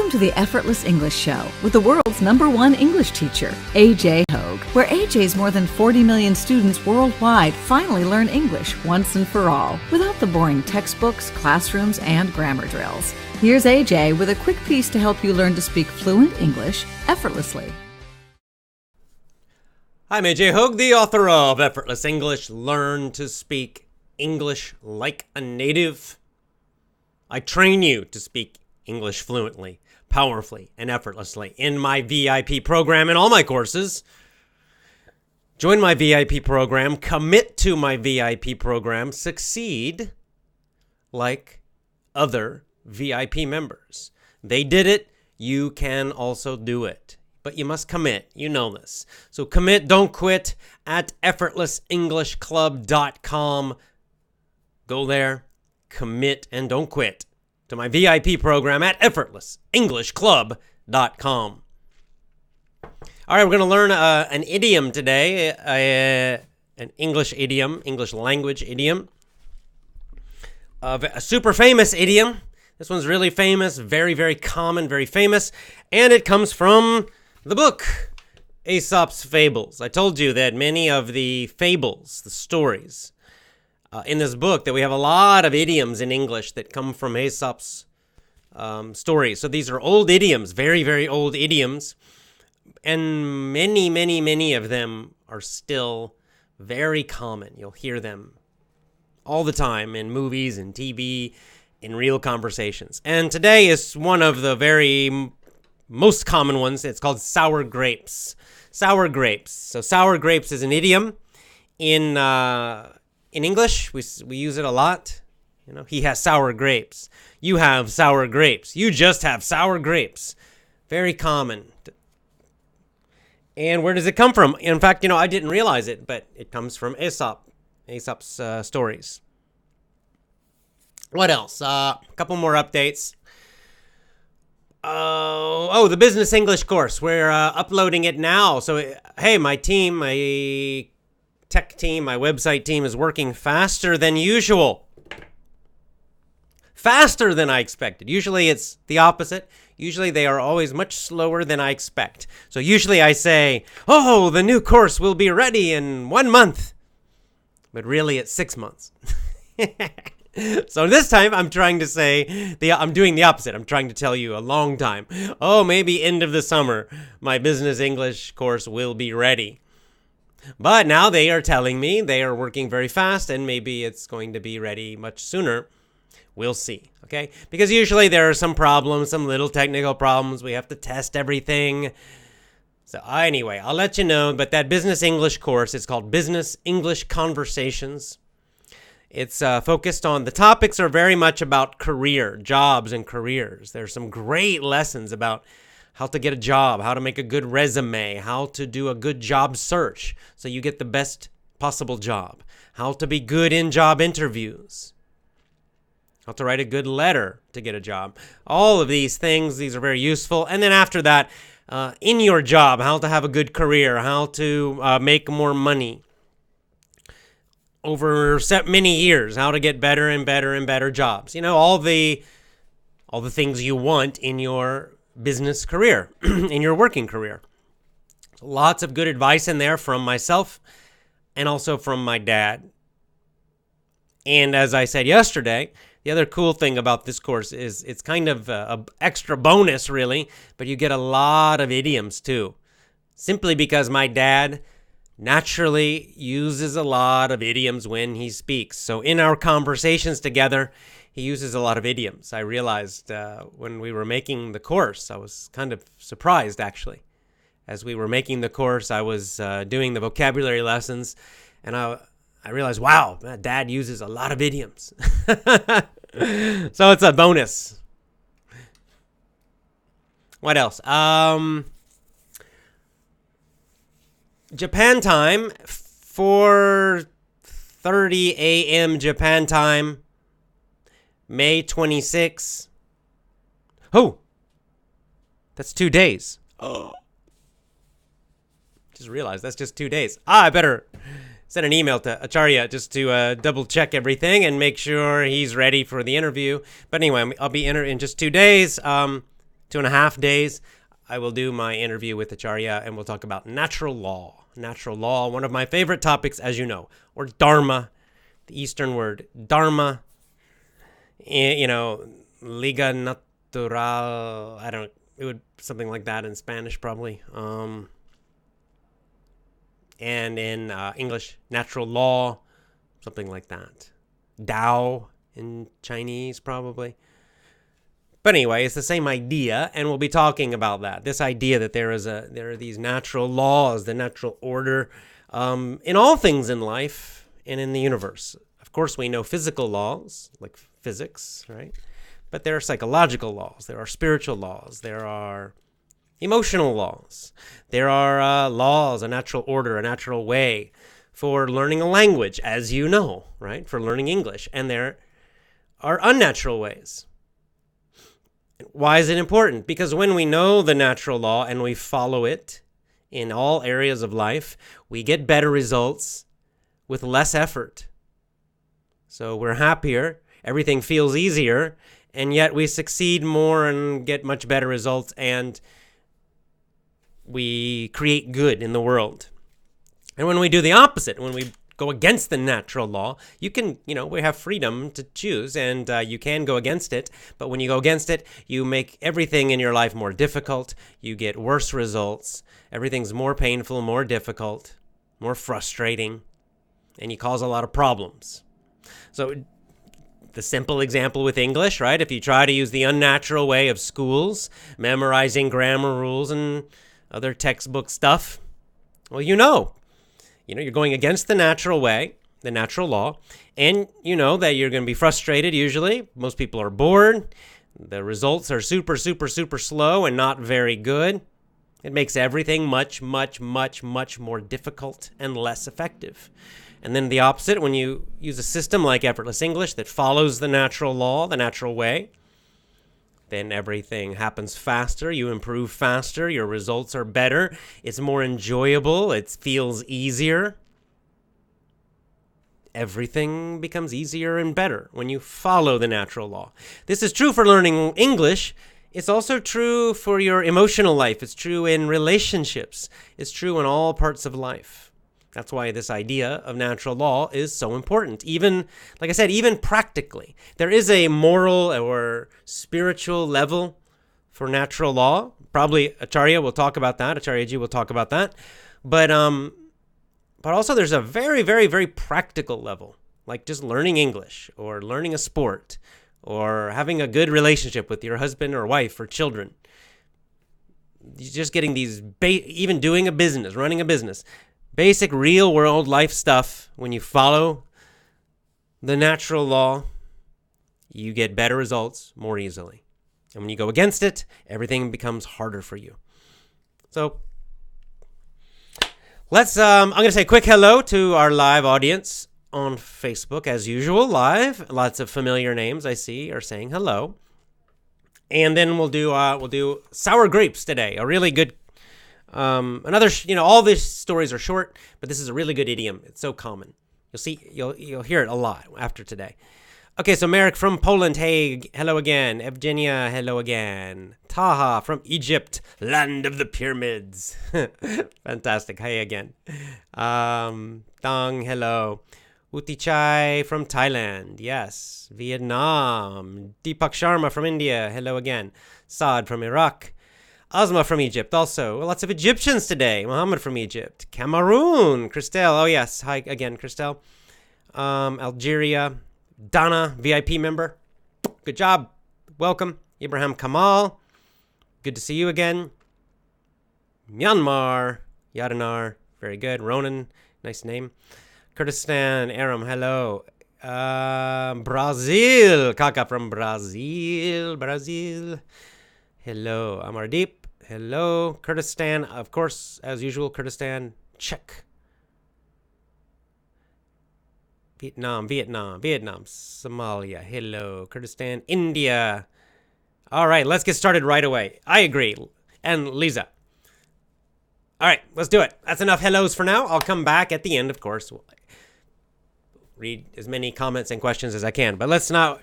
Welcome to the Effortless English Show with the world's #1 English teacher, AJ Hogue, where AJ's more than 40 million students worldwide finally learn English once and for all, without the boring textbooks, classrooms, and grammar drills. Here's AJ with a quick piece to help you learn to speak fluent English effortlessly. I'm AJ Hogue, the author of Effortless English, Learn to Speak English Like a Native. I train you to speak English fluently, powerfully, and effortlessly in my VIP program and all my courses. Join my VIP program, commit to my VIP program, succeed like other VIP members. They did it, you can also do it. But you must commit, you know this. So commit, don't quit at effortlessenglishclub.com. Go there, commit, and don't quit to my VIP program at effortlessenglishclub.com. All right, we're going to learn an idiom today, an English idiom, English language idiom, a super famous idiom. This one's really famous, very, very common, very famous, and it comes from the book, Aesop's Fables. I told you that many of the fables, the stories, in this book, that we have a lot of idioms in English that come from Aesop's stories. So these are old idioms, very, very old idioms. And many, many, many of them are still very common. You'll hear them all the time in movies and TV, in real conversations. And today is one of the very most common ones. It's called sour grapes. Sour grapes. So sour grapes is an idiom in English. We use it a lot. You know, he has sour grapes. You have sour grapes. You just have sour grapes. Very common. And where does it come from? In fact, I didn't realize it, but it comes from Aesop's stories. What else? A couple more updates. The business English course. We're uploading it now. So, hey, my team, my tech team, my website team is working faster than usual. Faster than I expected. Usually it's the opposite. Usually they are always much slower than I expect. So usually I say, the new course will be ready in 1 month. But really it's 6 months. So this time I'm trying to say, I'm doing the opposite. I'm trying to tell you a long time. Maybe end of the summer, my business English course will be ready. But now they are telling me they are working very fast and maybe it's going to be ready much sooner. We'll see, okay? Because usually there are some problems, some little technical problems. We have to test everything. So anyway, I'll let you know. But that business English course, it's called Business English Conversations. It's focused on, the topics are very much about career, jobs and careers. There's some great lessons about how to get a job, how to make a good resume, how to do a good job search so you get the best possible job, how to be good in job interviews, how to write a good letter to get a job. All of these things, these are very useful. And then after that, in your job, how to have a good career, how to make more money over many years, how to get better and better and better jobs. All the things you want in your business career, in your working career. Lots of good advice in there from myself and also from my dad. And as I said yesterday, the other cool thing about this course is it's kind of a extra bonus, really, but you get a lot of idioms too. Simply because my dad naturally uses a lot of idioms when he speaks. So in our conversations together, he uses a lot of idioms. I realized when we were making the course, I was kind of surprised, actually. As we were making the course, I was doing the vocabulary lessons, and I realized, wow, Dad uses a lot of idioms. So it's a bonus. What else? Japan time, 4:30 a.m. Japan time. May 26. That's 2 days. Just realized that's just 2 days. I better send an email to Acharya just to double check everything and make sure he's ready for the interview. But anyway, I'll be in just 2 days. 2.5 days, I will do my interview with Acharya, and we'll talk about natural law. Natural law, one of my favorite topics, as you know, or dharma, the Eastern word dharma. Liga natural. It would something like that in Spanish probably. And in English, natural law, something like that. Dao in Chinese probably. But anyway, it's the same idea, and we'll be talking about that. This idea that there are these natural laws, the natural order, in all things in life and in the universe. Of course, we know physical laws, like physics, right? But there are psychological laws, there are spiritual laws, there are emotional laws, there are laws, a natural order, a natural way for learning a language, as you know, right? For learning English, and there are unnatural ways. Why is it important? Because when we know the natural law and we follow it in all areas of life, we get better results with less effort. So we're happier, everything feels easier, and yet we succeed more and get much better results, and we create good in the world. And when we do the opposite, when we go against the natural law, we have freedom to choose, and you can go against it. But when you go against it, you make everything in your life more difficult. You get worse results. Everything's more painful, more difficult, more frustrating, and you cause a lot of problems. So the simple example with English, right? If you try to use the unnatural way of schools, memorizing grammar rules and other textbook stuff, well, you're going against the natural way, the natural law, and you know that you're going to be frustrated usually. Most people are bored. The results are super, super, super slow and not very good. It makes everything much, much, much, much more difficult and less effective. And then the opposite, when you use a system like Effortless English that follows the natural law, the natural way, then everything happens faster, you improve faster, your results are better, it's more enjoyable, it feels easier. Everything becomes easier and better when you follow the natural law. This is true for learning English. It's also true for your emotional life. It's true in relationships. It's true in all parts of life. That's why this idea of natural law is so important. Even, like I said, even practically. There is a moral or spiritual level for natural law. Probably Acharya will talk about that. Acharya-ji will talk about that. But also there's a very, very, very practical level, like just learning English or learning a sport or having a good relationship with your husband or wife or children. Just getting these, even doing a business, running a business. Basic real-world life stuff, when you follow the natural law, you get better results more easily. And when you go against it, everything becomes harder for you. So, I'm going to say a quick hello to our live audience on Facebook, as usual, live. Lots of familiar names I see are saying hello. And then we'll do sour grapes today, a really good all these stories are short, but this is a really good idiom. It's so common. You'll hear it a lot after today. Okay, so Merrick from Poland, hey, hello again. Evgenia, hello again. Taha from Egypt, land of the pyramids. Fantastic, hey again. Dong, hello. Utichai from Thailand, yes. Vietnam. Deepak Sharma from India, hello again. Saad from Iraq. Asma from Egypt also. Lots of Egyptians today. Mohammed from Egypt. Cameroon. Christelle. Oh, yes. Hi again, Christelle. Algeria. Donna, VIP member. Good job. Welcome. Ibrahim Kamal. Good to see you again. Myanmar. Yadanar. Very good. Ronan. Nice name. Kurdistan. Aram. Hello. Brazil. Kaka from Brazil. Hello. Amardeep. Hello. Kurdistan. Of course, as usual, Kurdistan. Czech. Vietnam. Somalia. Hello. Kurdistan. India. All right, let's get started right away. I agree. And Lisa. All right, let's do it. That's enough hellos for now. I'll come back at the end, of course. Read as many comments and questions as I can. But let's not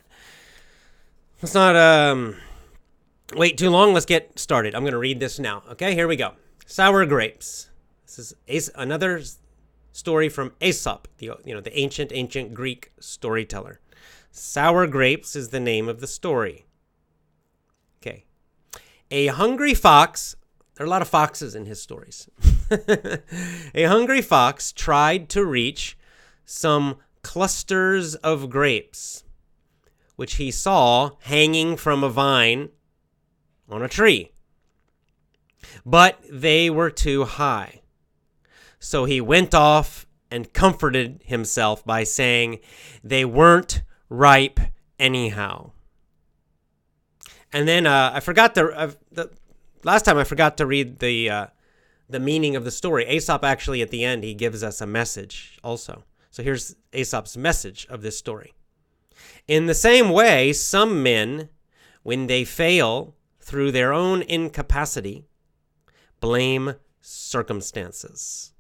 wait too long. Let's get started. I'm going to read this now. Okay, here we go. Sour grapes. This is another story from Aesop, the ancient Greek storyteller. Sour grapes is the name of the story. Okay. A hungry fox, there are a lot of foxes in his stories. A hungry fox tried to reach some clusters of grapes, which he saw hanging from a vine on a tree. But they were too high. So he went off and comforted himself by saying they weren't ripe anyhow. And then last time I forgot to read the meaning of the story. Aesop actually at the end, he gives us a message also. So here's Aesop's message of this story. In the same way, some men, when they fail through their own incapacity, blame circumstances.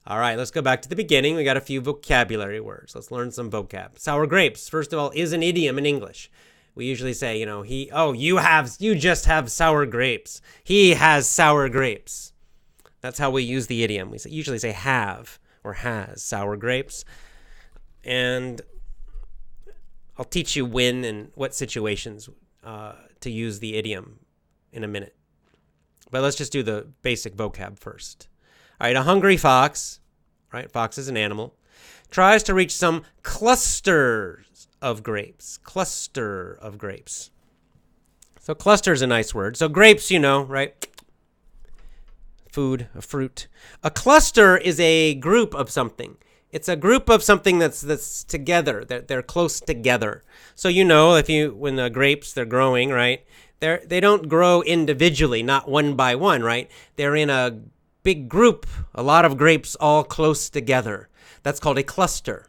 All right, let's go back to the beginning. We got a few vocabulary words. Let's learn some vocab. Sour grapes, first of all, is an idiom in English. We usually say, you just have sour grapes. He has sour grapes. That's how we use the idiom. We usually say have or has sour grapes. And I'll teach you when and what situations to use the idiom in a minute. But let's just do the basic vocab first. All right, a hungry fox, right? Fox is an animal, tries to reach some clusters of grapes. Cluster of grapes. So cluster is a nice word. So grapes, right? Food, a fruit. A cluster is a group of something. It's a group of something that's together. They're close together. So when the grapes they're growing, right? They don't grow individually, not one by one, right? They're in a big group, a lot of grapes all close together. That's called a cluster.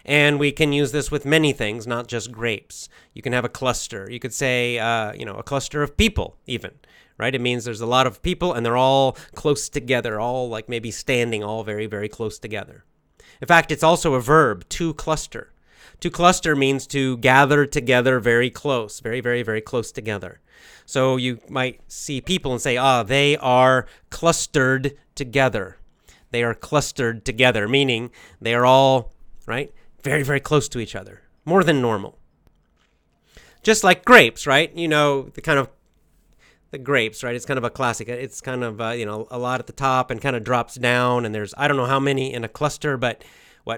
And we can use this with many things, not just grapes. You can have a cluster. You could say, a cluster of people even, right? It means there's a lot of people and they're all close together, all like maybe standing all very, very close together. In fact, it's also a verb, to cluster. To cluster means to gather together very close, very, very, very close together. So you might see people and say, they are clustered together. They are clustered together, meaning they are all, right, very, very close to each other, more than normal. Just like grapes, right? The grapes, right? It's kind of a classic. It's kind of, a lot at the top and kind of drops down. And there's, I don't know how many in a cluster, but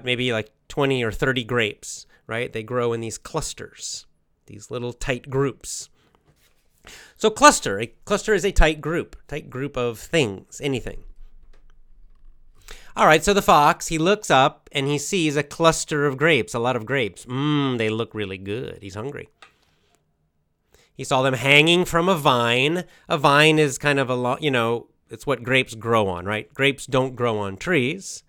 maybe like 20 or 30 grapes, right? They grow in these clusters, these little tight groups. So a cluster is a tight group of things, anything. All right, so the fox, he looks up and he sees a cluster of grapes, a lot of grapes. They look really good. He's hungry. He saw them hanging from a vine. A vine is kind of it's what grapes grow on, right? Grapes don't grow on trees.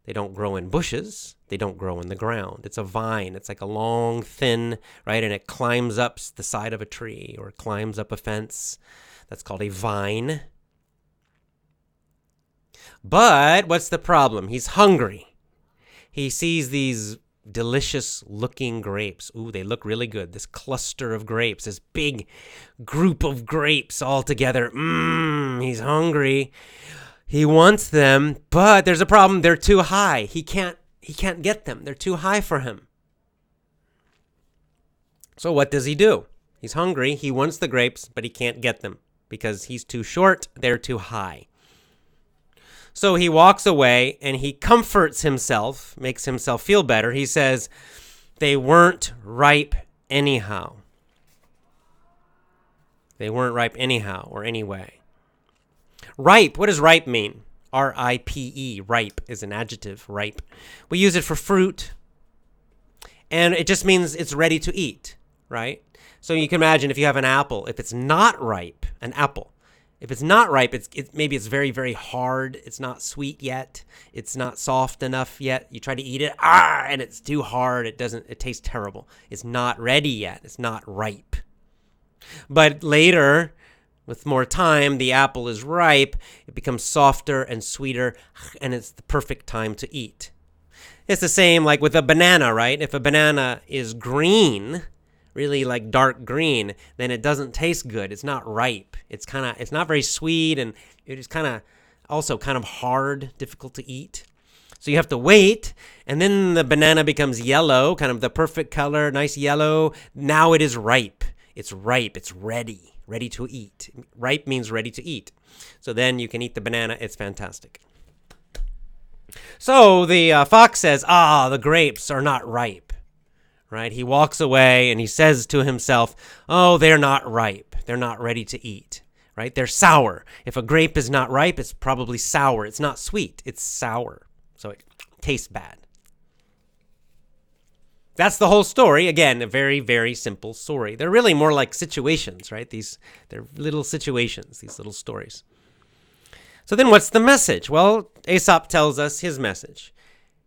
They don't grow in bushes. They don't grow in the ground. It's a vine. It's like a long, thin, right? And it climbs up the side of a tree or climbs up a fence. That's called a vine. But what's the problem? He's hungry. He sees these delicious looking grapes. Ooh, they look really good. This cluster of grapes, this big group of grapes all together. He's hungry. He wants them, but there's a problem. They're too high. He can't get them. They're too high for him. So what does he do? He's hungry. He wants the grapes, but he can't get them because he's too short. They're too high. So he walks away and he comforts himself, makes himself feel better. He says, they weren't ripe anyhow. They weren't ripe anyhow or anyway. Ripe, what does ripe mean? R-I-P-E, ripe is an adjective, ripe. We use it for fruit, and it just means it's ready to eat, right? So you can imagine if you have an apple, if it's not ripe, an apple, if it's not ripe, maybe it's very, very hard. It's not sweet yet. It's not soft enough yet. You try to eat it, and it's too hard. It tastes terrible. It's not ready yet. It's not ripe. But later, with more time, the apple is ripe. It becomes softer and sweeter, and it's the perfect time to eat. It's the same like with a banana, right? If a banana is green, really like dark green, then it doesn't taste good. It's not ripe. It's not very sweet, and it is also kind of hard, difficult to eat. So you have to wait, and then the banana becomes yellow, kind of the perfect color, nice yellow. Now it is ripe. It's ripe. It's ready to eat. Ripe means ready to eat. So then you can eat the banana. It's fantastic. So the fox says, the grapes are not ripe, right? He walks away and he says to himself, oh, they're not ripe. They're not ready to eat, right? They're sour. If a grape is not ripe, it's probably sour. It's not sweet. It's sour. So it tastes bad. That's the whole story. Again, a very, very simple story. They're really more like situations, right? They're little situations, these little stories. So then what's the message? Well, Aesop tells us his message.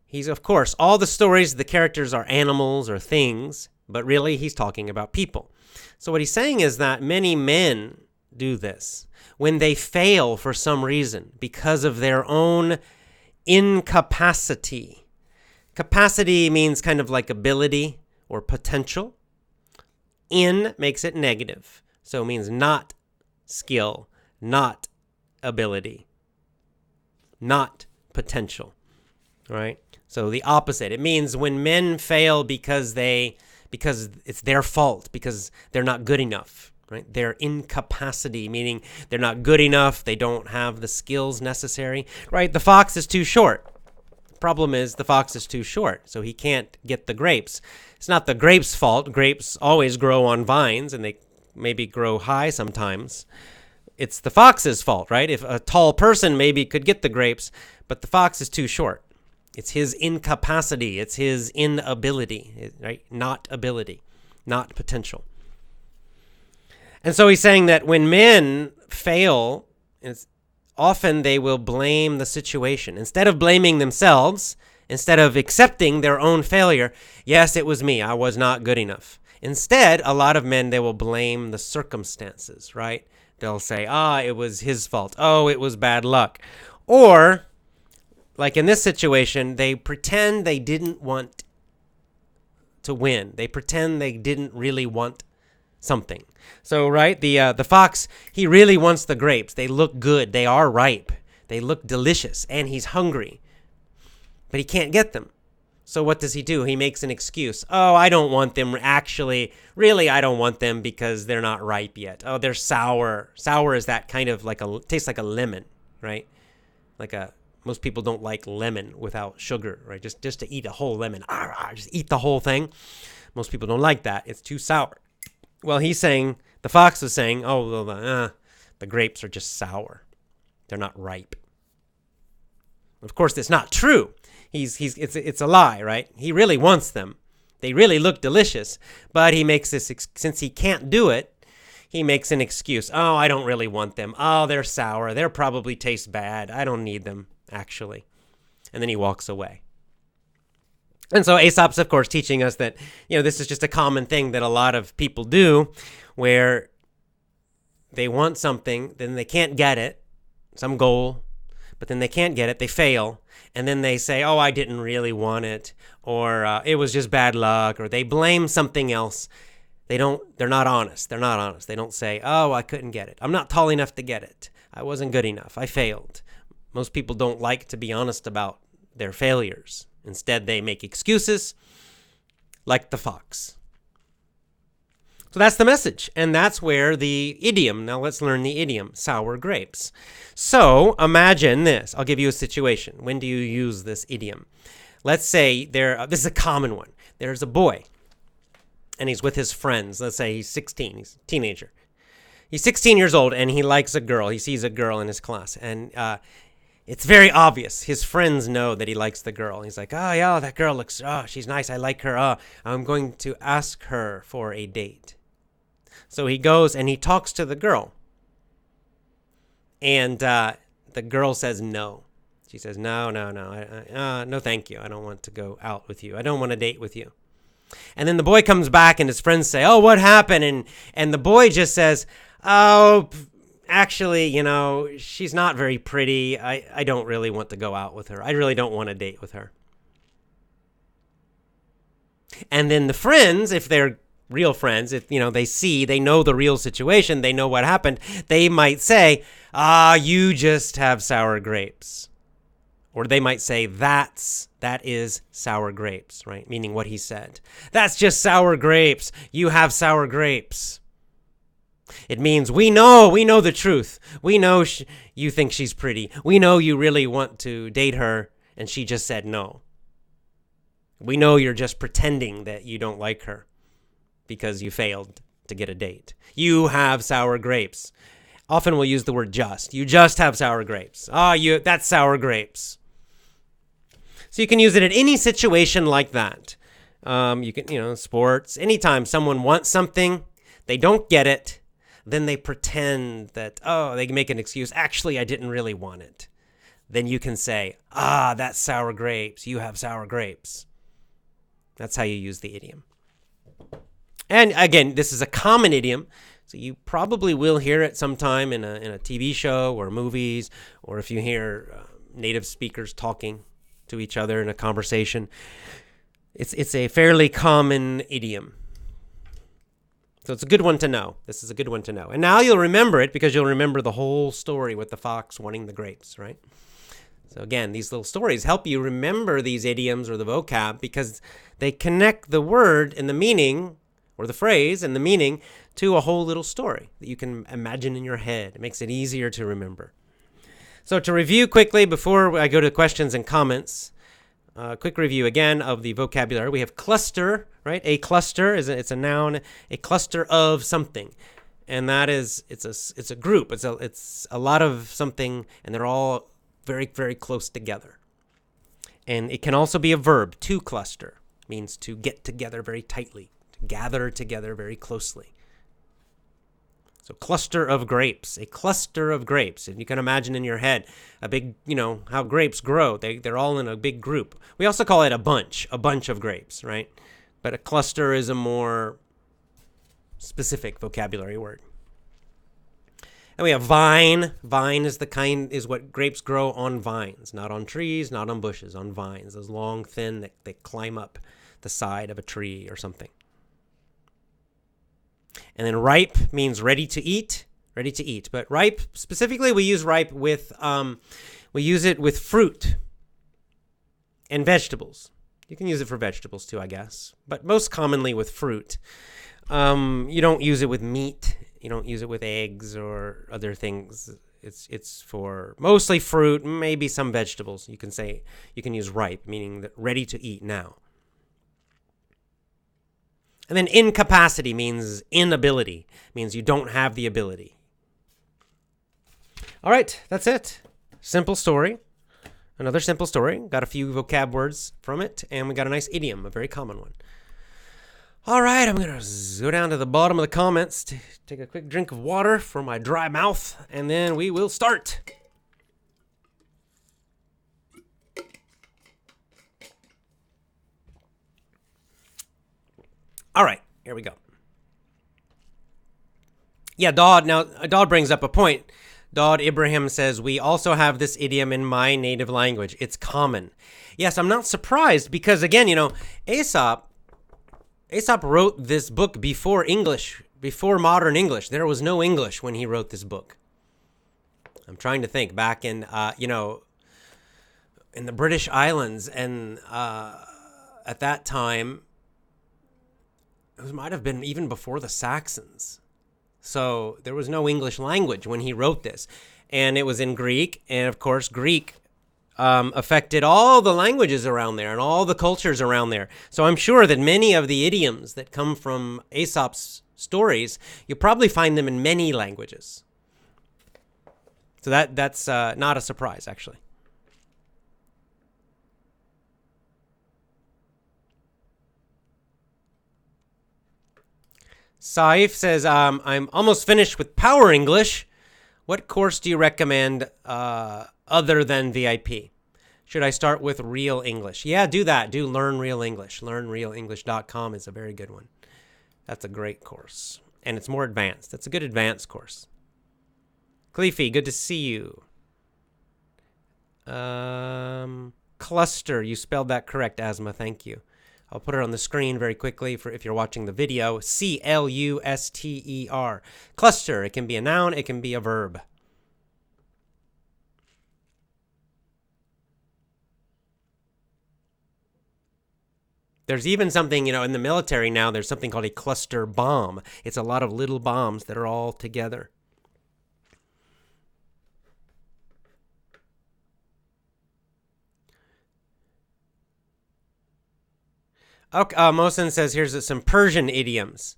He's, of course, all the stories, the characters are animals or things, but really he's talking about people. So what he's saying is that many men do this when they fail for some reason because of their own incapacity. Capacity means kind of like ability or potential. In makes it negative. So it means not skill, not ability, not potential, right? So the opposite. It means when men fail because it's their fault, because they're not good enough, right? Their incapacity, meaning they're not good enough, they don't have the skills necessary, right? The fox is too short. Problem is the fox is too short, so he can't get the grapes. It's not the grapes' fault. Grapes always grow on vines, and they maybe grow high sometimes. It's the fox's fault, right? If a tall person maybe could get the grapes, but the fox is too short. It's his incapacity. It's his inability, right? Not ability, not potential. And so he's saying that when men fail, often they will blame the situation. Instead of blaming themselves, instead of accepting their own failure, yes, it was me, I was not good enough. Instead, a lot of men, they will blame the circumstances, right? They'll say, it was his fault. Oh, it was bad luck. Or, like in this situation, they pretend they didn't want to win. They pretend they didn't really want something. So, right, the fox, he really wants the grapes. They look good. They are ripe. They look delicious, and he's hungry. But he can't get them. So what does he do? He makes an excuse. Oh, I don't want them. Actually, really, I don't want them because they're not ripe yet. Oh, they're sour. Sour is that kind of tastes like a lemon, right? Most people don't like lemon without sugar, right? Just to eat a whole lemon. Just eat the whole thing. Most people don't like that. It's too sour. Well, the fox is saying, the grapes are just sour. They're not ripe. Of course, it's not true. It's a lie, right? He really wants them. They really look delicious, but he makes since he can't do it, he makes an excuse. Oh, I don't really want them. Oh, they're sour. They'll probably taste bad. I don't need them, actually. And then he walks away. And so Aesop's, of course, teaching us that, this is just a common thing that a lot of people do, where they want something, then they can't get it, some goal, but then they can't get it, they fail, and then they say, I didn't really want it, or it was just bad luck, or they blame something else. They're not honest. They're not honest. They don't say, I couldn't get it. I'm not tall enough to get it. I wasn't good enough. I failed. Most people don't like to be honest about their failures. Instead, they make excuses like the fox. So that's the message, and that's where the idiom, now let's learn the idiom, sour grapes. So imagine this. I'll give you a situation. When do you use this idiom? Let's say this is a common one. There's a boy, and he's with his friends. Let's say he's 16. He's a teenager. He's 16 years old, and he likes a girl. He sees a girl in his class, and it's very obvious. His friends know that he likes the girl. He's like, yeah, that girl looks, she's nice. I like her. I'm going to ask her for a date. So he goes and he talks to the girl. And the girl says no. She says, no, no, thank you. I don't want to go out with you. I don't want to date with you. And then the boy comes back and his friends say, what happened? And the boy just says, actually, she's not very pretty. I don't really want to go out with her. I really don't want to date with her. And then the friends, if they're real friends, if, they know the real situation, they know what happened, they might say, you just have sour grapes. Or they might say, that is sour grapes, right? Meaning what he said. That's just sour grapes. You have sour grapes. It means we know the truth. We know you think she's pretty. We know you really want to date her, and she just said no. We know you're just pretending that you don't like her because you failed to get a date. You have sour grapes. Often we'll use the word just. You just have sour grapes. That's sour grapes. So you can use it in any situation like that. You can, sports, anytime someone wants something, they don't get it, then they pretend that, they make an excuse. Actually, I didn't really want it. Then you can say, that's sour grapes. You have sour grapes. That's how you use the idiom. And again, this is a common idiom, so you probably will hear it sometime in a TV show or movies, or if you hear native speakers talking to each other in a conversation. It's a fairly common idiom. So it's a good one to know. This is a good one to know. And now you'll remember it because you'll remember the whole story with the fox wanting the grapes, right? So again, these little stories help you remember these idioms or the vocab because they connect the word and the meaning, or the phrase and the meaning, to a whole little story that you can imagine in your head. It makes it easier to remember. So to review quickly before I go to questions and comments, quick review again of the vocabulary. We have cluster, right? A cluster it's a noun, a cluster of something, and that is it's a group. It's a lot of something, and they're all very, very close together. And it can also be a verb. To cluster means to get together very tightly, to gather together very closely. So cluster of grapes, a cluster of grapes. And you can imagine in your head a big, how grapes grow. They're all in a big group. We also call it a bunch of grapes, right? But a cluster is a more specific vocabulary word. And we have vine. Vine is what grapes grow on vines, not on trees, not on bushes, on vines. Those long, thin, that climb up the side of a tree or something. And then ripe means ready to eat. But ripe, specifically, we use ripe with, we use it with fruit and vegetables. You can use it for vegetables too, I guess, but most commonly with fruit. You don't use it with meat. You don't use it with eggs or other things. It's for mostly fruit, maybe some vegetables. You can use ripe, meaning that ready to eat now. And then incapacity means inability, means you don't have the ability. All right, that's it. Simple story. Another simple story. Got a few vocab words from it, and we got a nice idiom, a very common one. All right, I'm going to go down to the bottom of the comments to take a quick drink of water for my dry mouth, and then we will start. All right, here we go. Yeah, Dodd brings up a point. Dodd Ibrahim says, we also have this idiom in my native language. It's common. Yes, I'm not surprised because, again, Aesop wrote this book before English, before modern English. There was no English when he wrote this book. I'm trying to think back in, in the British Islands, and at that time, it might have been even before the Saxons. So there was no English language when he wrote this. And it was in Greek. And of course, Greek affected all the languages around there and all the cultures around there. So I'm sure that many of the idioms that come from Aesop's stories, you'll probably find them in many languages. So that's not a surprise, actually. Saif says, I'm almost finished with Power English. What course do you recommend other than VIP? Should I start with Real English? Yeah, do that. Do Learn Real English. LearnRealEnglish.com is a very good one. That's a great course. And it's more advanced. That's a good advanced course. Cleefy, good to see you. Cluster, you spelled that correct, Asma. Thank you. I'll put it on the screen very quickly for if you're watching the video. C-L-U-S-T-E-R. Cluster. It can be a noun. It can be a verb. There's even something, in the military now, there's something called a cluster bomb. It's a lot of little bombs that are all together. Okay, Mohsen says here's some Persian idioms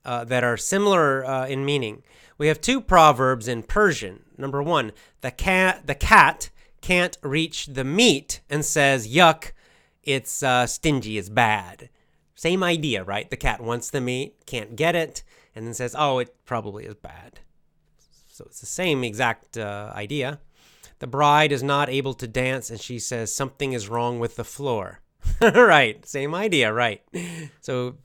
that are similar in meaning. We have two proverbs in Persian. Number one, the cat can't reach the meat and says, yuck, it's stingy, it's bad. Same idea, right? The cat wants the meat, can't get it, and then says, oh, it probably is bad. So it's the same exact idea. The bride is not able to dance, and she says, something is wrong with the floor. Right, same idea, right. So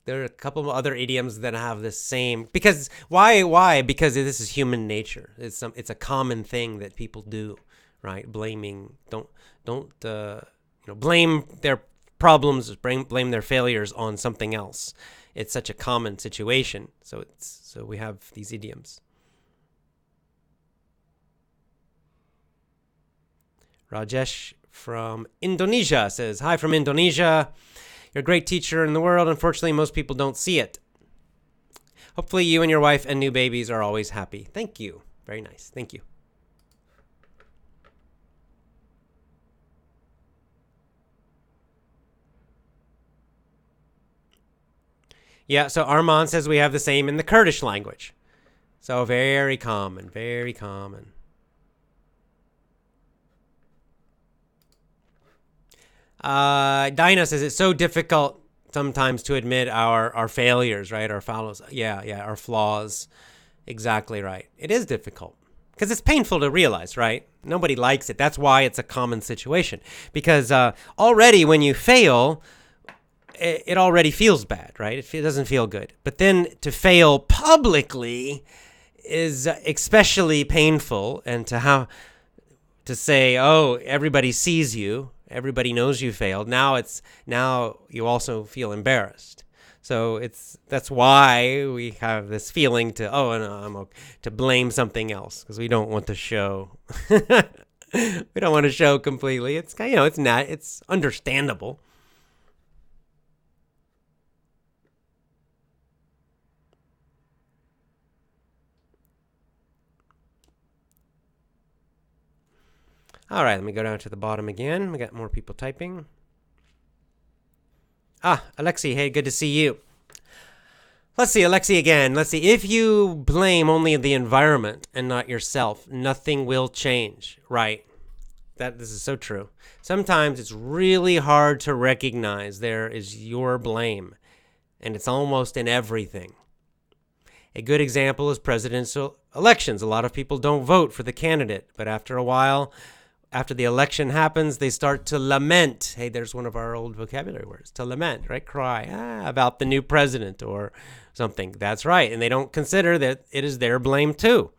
there are a couple of other idioms that have the same. Because why? Because this is human nature. It's a common thing that people do, right? Blaming. Don't blame their problems, blame their failures on something else. It's such a common situation. So we have these idioms. Rajesh from Indonesia says, hi from Indonesia. You're a great teacher in the world. Unfortunately, most people don't see it. Hopefully you and your wife and new babies are always happy. Thank you. Very nice. Thank you. Yeah, so Armand says we have the same in the Kurdish language. So very common, very common. Dinah says it's so difficult sometimes to admit our failures, right? Our flaws. Yeah, our flaws. Exactly right. It is difficult because it's painful to realize, right? Nobody likes it. That's why it's a common situation. Because already when you fail, it already feels bad, right? It doesn't feel good. But then to fail publicly is especially painful, and to say, oh, everybody sees you. Everybody knows you failed. Now you also feel embarrassed. So that's why we have this feeling to blame something else, because we don't want to show. We don't want to show completely. It's it's understandable. All right, let me go down to the bottom again. We got more people typing. Alexi, hey, good to see you. Let's see, Alexi again. Let's see. If you blame only the environment and not yourself, nothing will change, right? This is so true. Sometimes it's really hard to recognize there is your blame, and it's almost in everything. A good example is presidential elections. A lot of people don't vote for the candidate, but after a while, after the election happens, they start to lament. Hey, there's one of our old vocabulary words, to lament, right? Cry about the new president or something. That's right. And they don't consider that it is their blame too.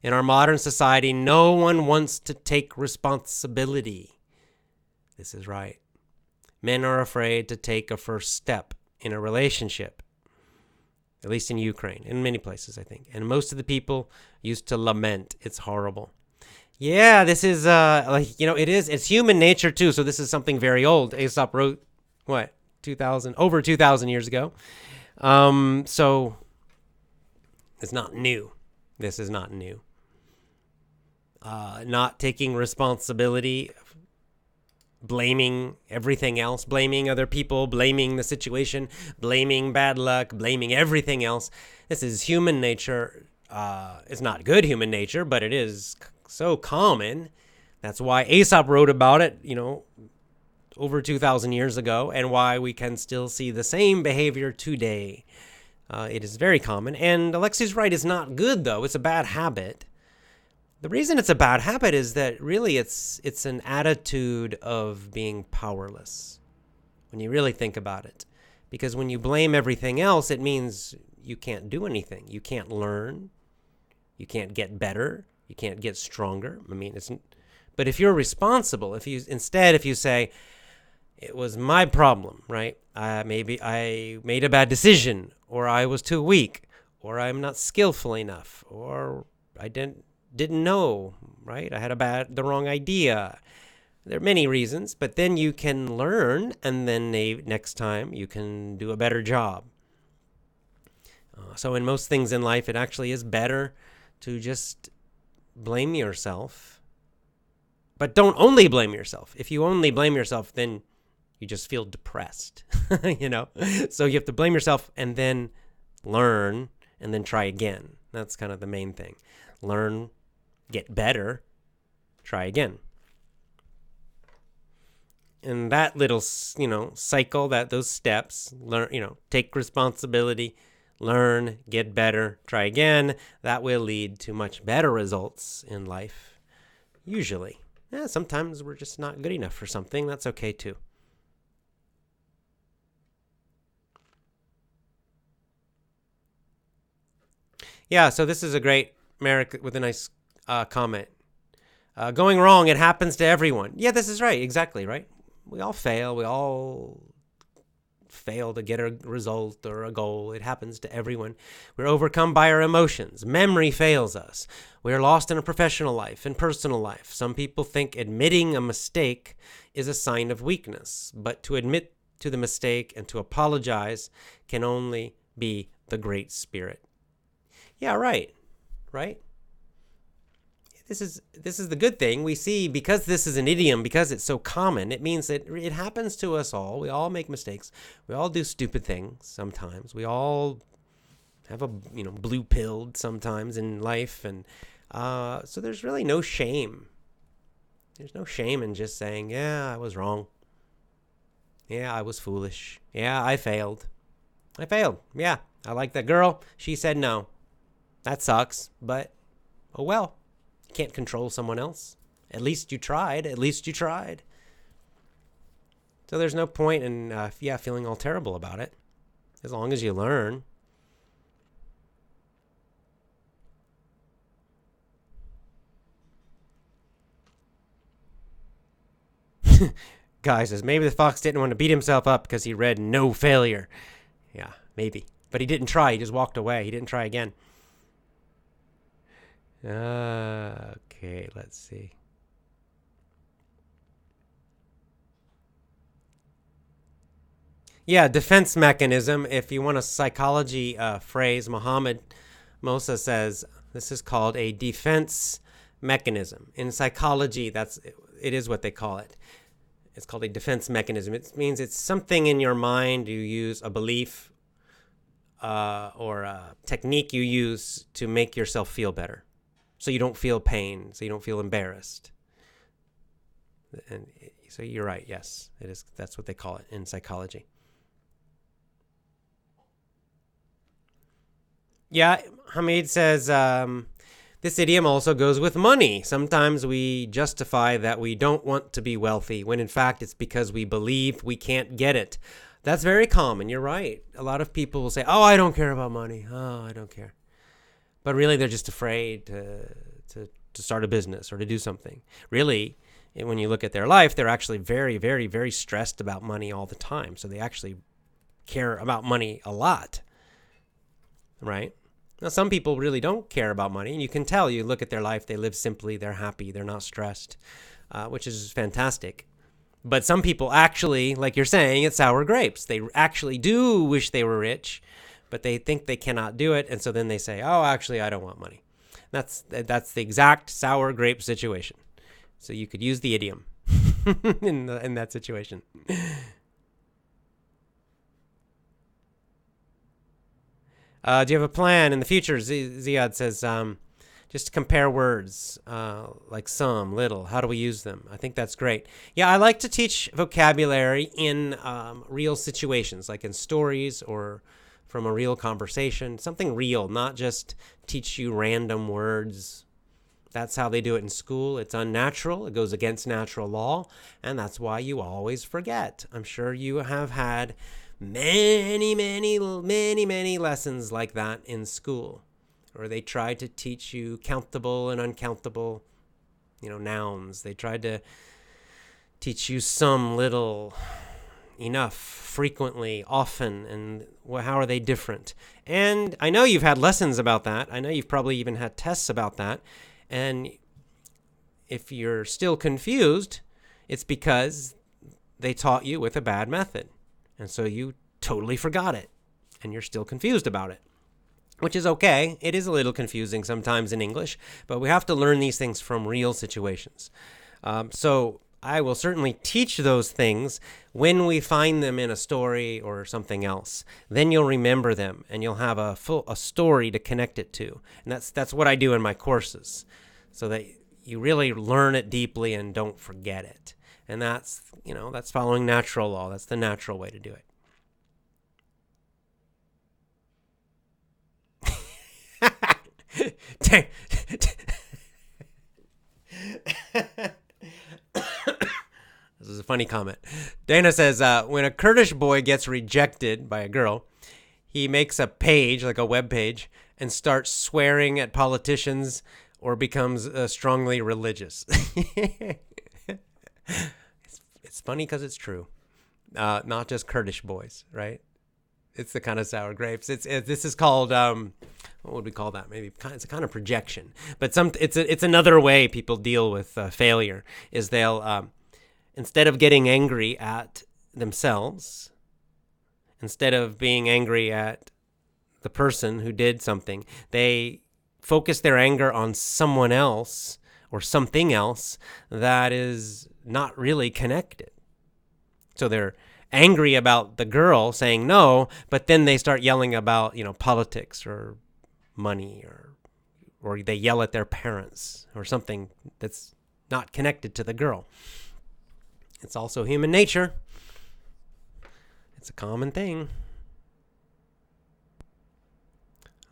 In our modern society, no one wants to take responsibility. This is right. Men are afraid to take a first step in a relationship, at least in Ukraine, in many places, I think. And most of the people used to lament. It's horrible. Yeah, this is, it's human nature too. So this is something very old. Aesop wrote, over 2,000 years ago. So it's not new. This is not new. Not taking responsibility, blaming everything else, blaming other people, blaming the situation, blaming bad luck, blaming everything else. This is human nature. It's not good human nature, but it is so common. That's why Aesop wrote about it, over 2,000 years ago, and why we can still see the same behavior today. It is very common. And Alexi's right, it's not good, though. It's a bad habit. The reason it's a bad habit is that really it's an attitude of being powerless, when you really think about it. Because when you blame everything else, it means you can't do anything. You can't learn. You can't get better. You can't get stronger. But if you're responsible, if you say, it was my problem, right? Maybe I made a bad decision, or I was too weak, or I'm not skillful enough, or I didn't know, right? I had the wrong idea. There are many reasons, but then you can learn, and then next time you can do a better job. So in most things in life, it actually is better to just blame yourself. But don't only blame yourself. If you only blame yourself, then you just feel depressed, So you have to blame yourself and then learn and then try again. That's kind of the main thing. Learn, get better, try again. And that little, cycle, those steps, learn, take responsibility, learn, get better, try again, that will lead to much better results in life, usually. Yeah, sometimes we're just not good enough for something. That's okay too. Yeah, so this is a great Merrick with a nice comment. Going wrong, it happens to everyone. Yeah, this is right. Exactly, right? We all fail. We all fail to get a result or a goal. It happens to everyone. We're overcome by our emotions. Memory fails us. We are lost in a professional life and personal life. Some people think admitting a mistake is a sign of weakness, but to admit to the mistake and to apologize can only be the great spirit. Yeah, right. This is the good thing. We see, because this is an idiom, because it's so common, it means that it happens to us all. We all make mistakes. We all do stupid things sometimes. We all have blue-pilled sometimes in life. And so there's really no shame. There's no shame in just saying, yeah, I was wrong. Yeah, I was foolish. Yeah, I failed. Yeah, I like that girl. She said no. That sucks, but oh well. Can't control someone else. At least you tried. So there's no point in feeling all terrible about it, as long as you learn. Guy says maybe the fox didn't want to beat himself up because he read no failure. Yeah, maybe, but he didn't try. He just walked away. He didn't try again. Okay, let's see. Yeah, defense mechanism. If you want a psychology phrase, Muhammad Mosa says this is called a defense mechanism. In psychology, it is what they call it. It's called a defense mechanism. It means it's something in your mind you use, a belief or a technique you use to make yourself feel better. So you don't feel pain, so you don't feel embarrassed. And so you're right, yes, it is. That's what they call it in psychology. Yeah, Hamid says, this idiom also goes with money. Sometimes we justify that we don't want to be wealthy, when in fact it's because we believe we can't get it. That's very common, you're right. A lot of people will say, oh, I don't care about money. Oh, I don't care. But really, they're just afraid to start a business or to do something. Really, when you look at their life, they're actually very, very, very stressed about money all the time. So they actually care about money a lot, right? Now, some people really don't care about money. And you can tell, you look at their life, they live simply, they're happy, they're not stressed, which is fantastic. But some people actually, like you're saying, it's sour grapes. They actually do wish they were rich, but they think they cannot do it, and so then they say, oh, actually, I don't want money. That's the exact sour grape situation. So you could use the idiom in that situation. Do you have a plan in the future? Ziad says, just compare words, like some, little. How do we use them? I think that's great. Yeah, I like to teach vocabulary in real situations, like in stories or from a real conversation, something real, not just teach you random words. That's how they do it in school. It's unnatural. It goes against natural law, and that's why you always forget. I'm sure you have had many lessons like that in school, where they tried to teach you countable and uncountable, nouns. They tried to teach you some little enough, frequently, often, and how are they different? And I know you've had lessons about that. I know you've probably even had tests about that. And if you're still confused, it's because they taught you with a bad method. And so you totally forgot it, and you're still confused about it, which is okay. It is a little confusing sometimes in English, but we have to learn these things from real situations. So I will certainly teach those things when we find them in a story or something else. Then you'll remember them, and you'll have a story to connect it to. And that's what I do in my courses, so that you really learn it deeply and don't forget it. And that's following natural law. That's the natural way to do it. This is a funny comment. Dana says, when a Kurdish boy gets rejected by a girl, he makes a page, like a web page, and starts swearing at politicians or becomes strongly religious. It's funny because it's true. Not just Kurdish boys, right? It's the kind of sour grapes. This is called what would we call that? Maybe it's a kind of projection. But it's another way people deal with failure. Is they'll instead of getting angry at themselves, instead of being angry at the person who did something, they focus their anger on someone else or something else that is not really connected. So they're angry about the girl saying no, but then they start yelling about, politics or money, or they yell at their parents or something that's not connected to the girl. It's also human nature. It's a common thing.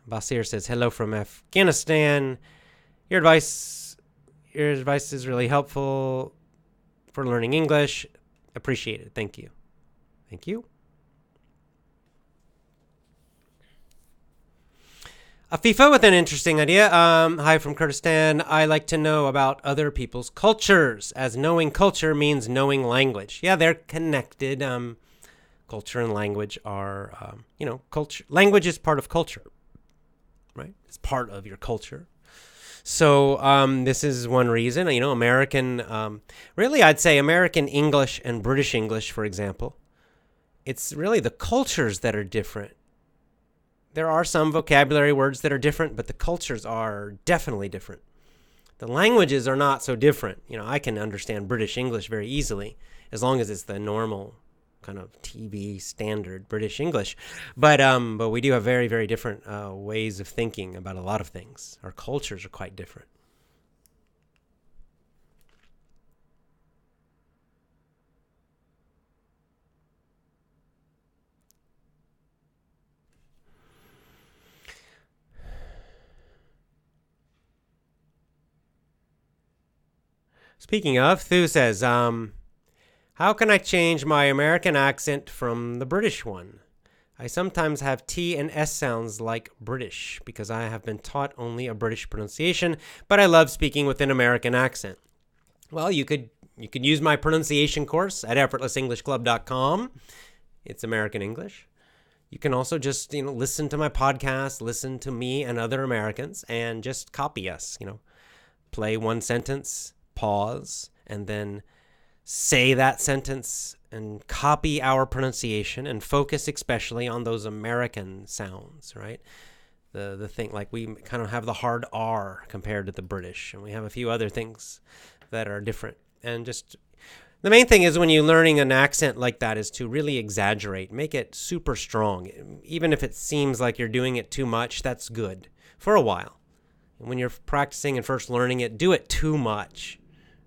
Basir says, hello from Afghanistan. Your advice is really helpful for learning English. Appreciate it. Thank you. Thank you. Afifa with an interesting idea. Hi from Kurdistan. I like to know about other people's cultures, as knowing culture means knowing language. Yeah, they're connected. Culture and language are, culture. Language is part of culture, right? It's part of your culture. So this is one reason, American, really I'd say American English and British English, for example. It's really the cultures that are different. There are some vocabulary words that are different, but the cultures are definitely different. The languages are not so different. I can understand British English very easily, as long as it's the normal kind of TV standard British English. But we do have very, very different ways of thinking about a lot of things. Our cultures are quite different. Speaking of, Thu says, how can I change my American accent from the British one? I sometimes have T and S sounds like British because I have been taught only a British pronunciation, but I love speaking with an American accent. Well, you could use my pronunciation course at effortlessenglishclub.com. It's American English. You can also just, listen to my podcast, listen to me and other Americans, and just copy us, play one sentence, pause, and then say that sentence and copy our pronunciation and focus especially on those American sounds, right? The thing, like we kind of have the hard R compared to the British, and we have a few other things that are different. And just the main thing is when you're learning an accent like that is to really exaggerate, make it super strong. Even if it seems like you're doing it too much, that's good for a while. And when you're practicing and first learning it, do it too much.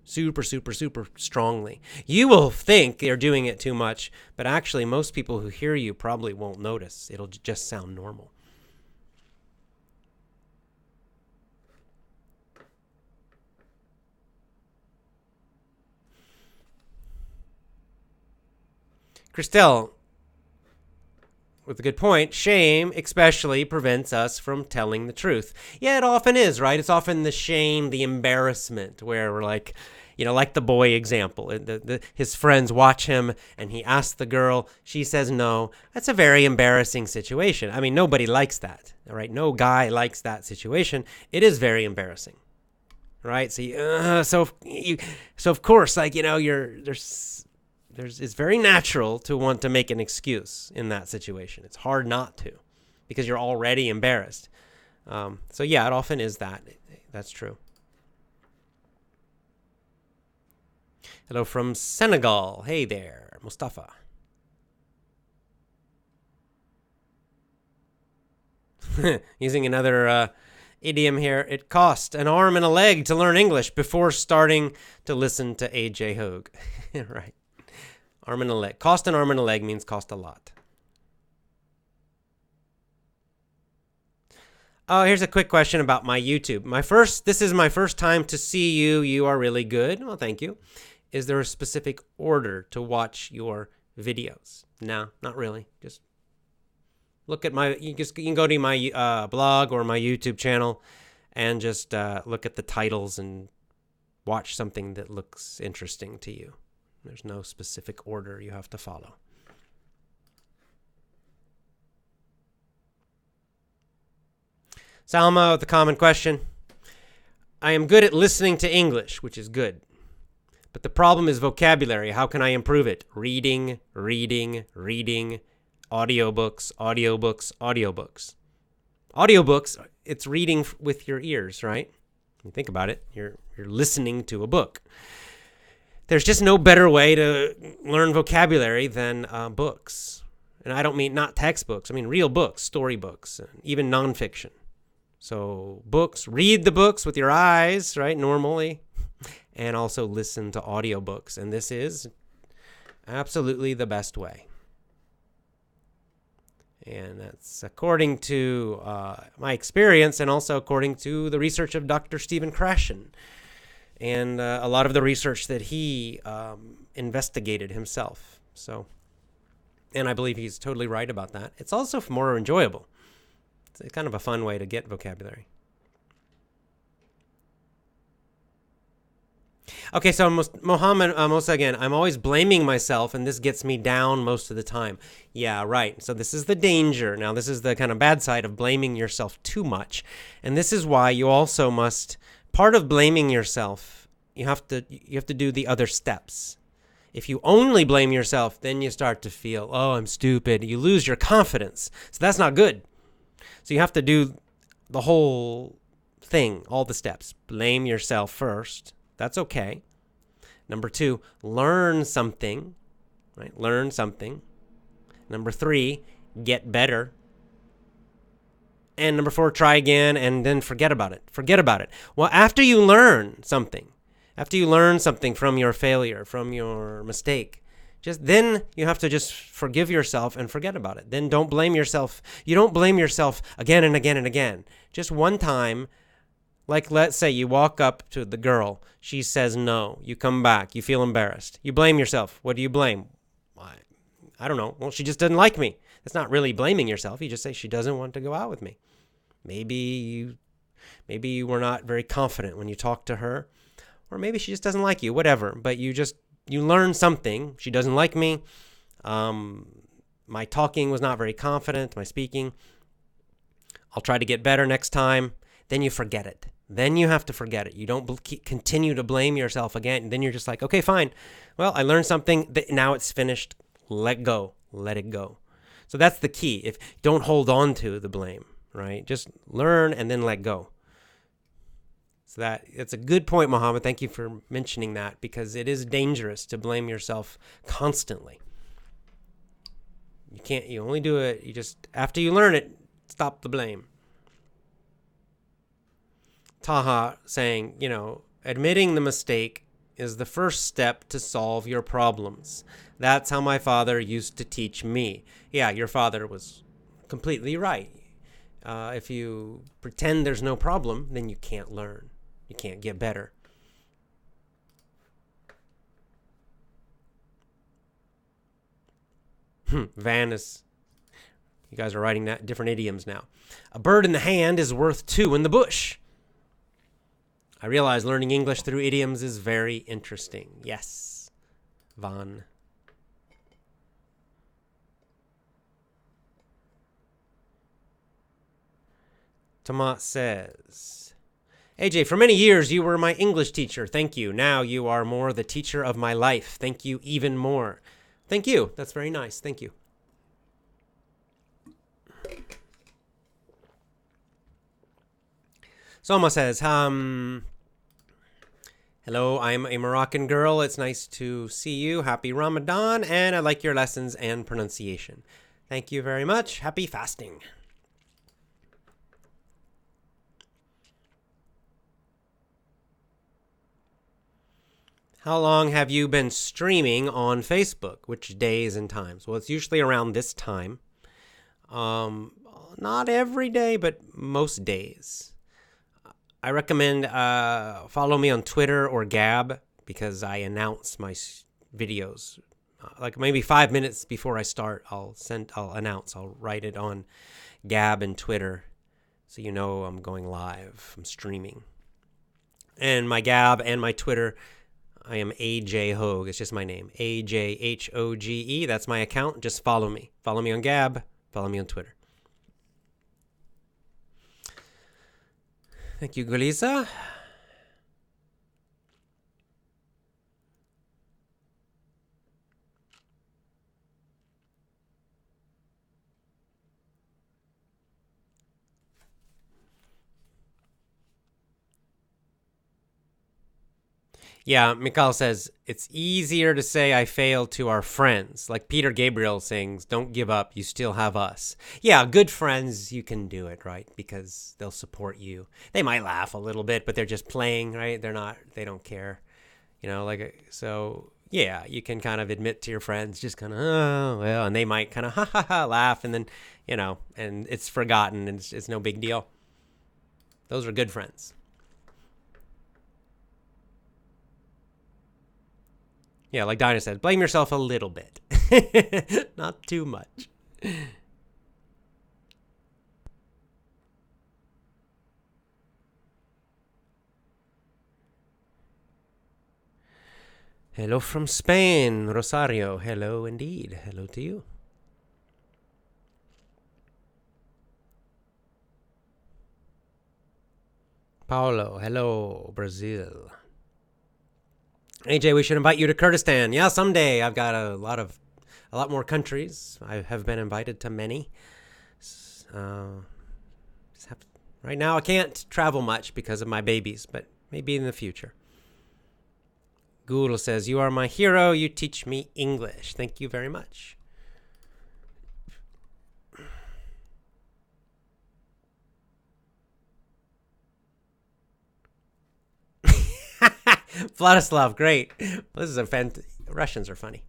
Super, super, super strongly. You will think you're doing it too much, but actually most people who hear you probably won't notice. It'll just sound normal. Christelle, with a good point, shame especially prevents us from telling the truth. Yeah, it often is, right? It's often the shame, the embarrassment, where we're like, like the boy example. His friends watch him, and he asks the girl. She says no. That's a very embarrassing situation. I mean, nobody likes that, all right? No guy likes that situation. It is very embarrassing, right? So of course, it's very natural to want to make an excuse in that situation. It's hard not to, because you're already embarrassed. So yeah, it often is that. That's true. Hello from Senegal. Hey there, Mustafa. Using another idiom here. It cost an arm and a leg to learn English before starting to listen to A.J. Hogue. Right. Arm and a leg. Cost an arm and a leg means cost a lot. Oh, here's a quick question about my YouTube. This is my first time to see you. You are really good. Well, thank you. Is there a specific order to watch your videos? No, not really. Just look at you can go to my blog or my YouTube channel and just look at the titles and watch something that looks interesting to you. There's no specific order you have to follow. Salma with the common question. I am good at listening to English, which is good. But the problem is vocabulary. How can I improve it? Reading. Audiobooks. Audiobooks, it's reading with your ears, right? You think about it. You're listening to a book. There's just no better way to learn vocabulary than books. And I don't mean not textbooks. I mean real books, storybooks, even nonfiction. So books, read the books with your eyes, right, normally, and also listen to audiobooks. And this is absolutely the best way. And that's according to my experience and also according to the research of Dr. Stephen Krashen and a lot of the research that he investigated himself. And I believe he's totally right about that. It's also more enjoyable. It's kind of a fun way to get vocabulary. Okay, so Mohammed Mosa again, I'm always blaming myself, and this gets me down most of the time. Yeah, right. So this is the danger. Now, this is the kind of bad side of blaming yourself too much. And this is why you also must, part of blaming yourself, you have to do the other steps. If you only blame yourself, then you start to feel, oh, I'm stupid. You lose your confidence. So that's not good. So you have to do the whole thing, all the steps. Blame yourself first. That's okay. Number 2, learn something, right? Learn something. Number 3, get better. And number 4, try again and then forget about it. Forget about it. Well, after you learn something from your failure, from your mistake, then you have to just forgive yourself and forget about it. Then don't blame yourself. You don't blame yourself again and again and again. Just one time. Like, let's say you walk up to the girl. She says no. You come back. You feel embarrassed. You blame yourself. What do you blame? I don't know. Well, she just doesn't like me. That's not really blaming yourself. You just say she doesn't want to go out with me. Maybe you were not very confident when you talked to her. Or maybe she just doesn't like you. Whatever. But you learn something. She doesn't like me. My talking was not very confident. My speaking. I'll try to get better next time. Then you forget it. Then you have to forget it. You don't continue to blame yourself again. Then you're just like, okay, fine. Well, I learned something. Now it's finished. Let go. Let it go. So that's the key. Don't hold on to the blame, right? Just learn and then let go. So that's a good point, Mohammed. Thank you for mentioning that, because it is dangerous to blame yourself constantly. You only do it. After you learn it, stop the blame. Taha saying, admitting the mistake is the first step to solve your problems. That's how my father used to teach me. Yeah, your father was completely right. If you pretend there's no problem, then you can't learn. You can't get better. Van is... You guys are writing different idioms now. A bird in the hand is worth 2 in the bush. I realize learning English through idioms is very interesting. Yes, Van. Tomas says, AJ, for many years you were my English teacher. Thank you. Now you are more the teacher of my life. Thank you even more. Thank you. That's very nice. Thank you. Soma says, hello, I'm a Moroccan girl. It's nice to see you. Happy Ramadan, and I like your lessons and pronunciation. Thank you very much. Happy fasting. How long have you been streaming on Facebook? Which days and times? Well, it's usually around this time. Not every day, but most days. I recommend follow me on Twitter or Gab because I announce my videos. Like maybe 5 minutes before I start, I'll announce. I'll write it on Gab and Twitter so you know I'm going live. I'm streaming. And my Gab and my Twitter, I am AJ Hogue. It's just my name. AJHOGE. That's my account. Just follow me. Follow me on Gab. Follow me on Twitter. Thank you, Gulisa. Yeah, Mikhail says, it's easier to say I failed to our friends. Like Peter Gabriel sings, don't give up, you still have us. Yeah, good friends, you can do it, right? Because they'll support you. They might laugh a little bit, but they're just playing, right? They don't care. So yeah, you can kind of admit to your friends, just kind of, oh, well, and they might kind of, ha ha ha, laugh, and then, and it's forgotten, and it's no big deal. Those are good friends. Yeah, like Dinah said, blame yourself a little bit. Not too much. Hello from Spain, Rosario. Hello indeed. Hello to you. Paulo, hello, Brazil. AJ, we should invite you to Kurdistan. Yeah, someday. I've got a lot more countries. I have been invited to many. Right now, I can't travel much because of my babies, but maybe in the future. Gul says, you are my hero. You teach me English. Thank you very much. Vladislav, great. This is Russians are funny.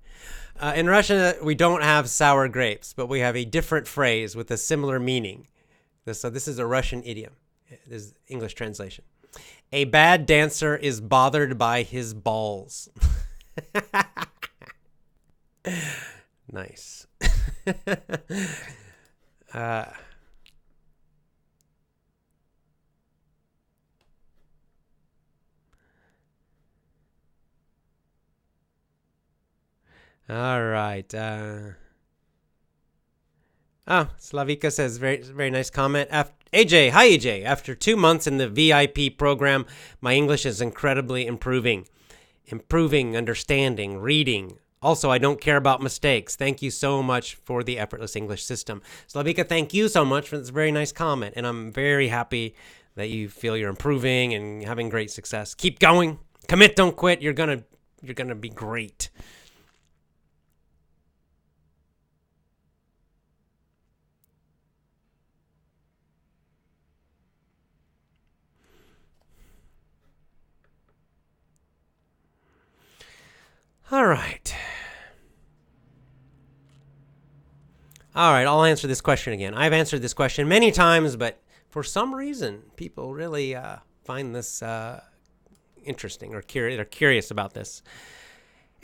In Russia, we don't have sour grapes, but we have a different phrase with a similar meaning. So this is a Russian idiom. This is English translation. A bad dancer is bothered by his balls. Nice. All right. Slavika says, very, very nice comment. AJ, hi AJ. After 2 months in the VIP program, my English is incredibly improving. Improving, understanding, reading. Also, I don't care about mistakes. Thank you so much for the effortless English system. Slavika, thank you so much for this very nice comment. And I'm very happy that you feel you're improving and having great success. Keep going. Commit, don't quit. You're gonna be great. All right, I'll answer this question again. I've answered this question many times, but for some reason, people really find this interesting or curious about this.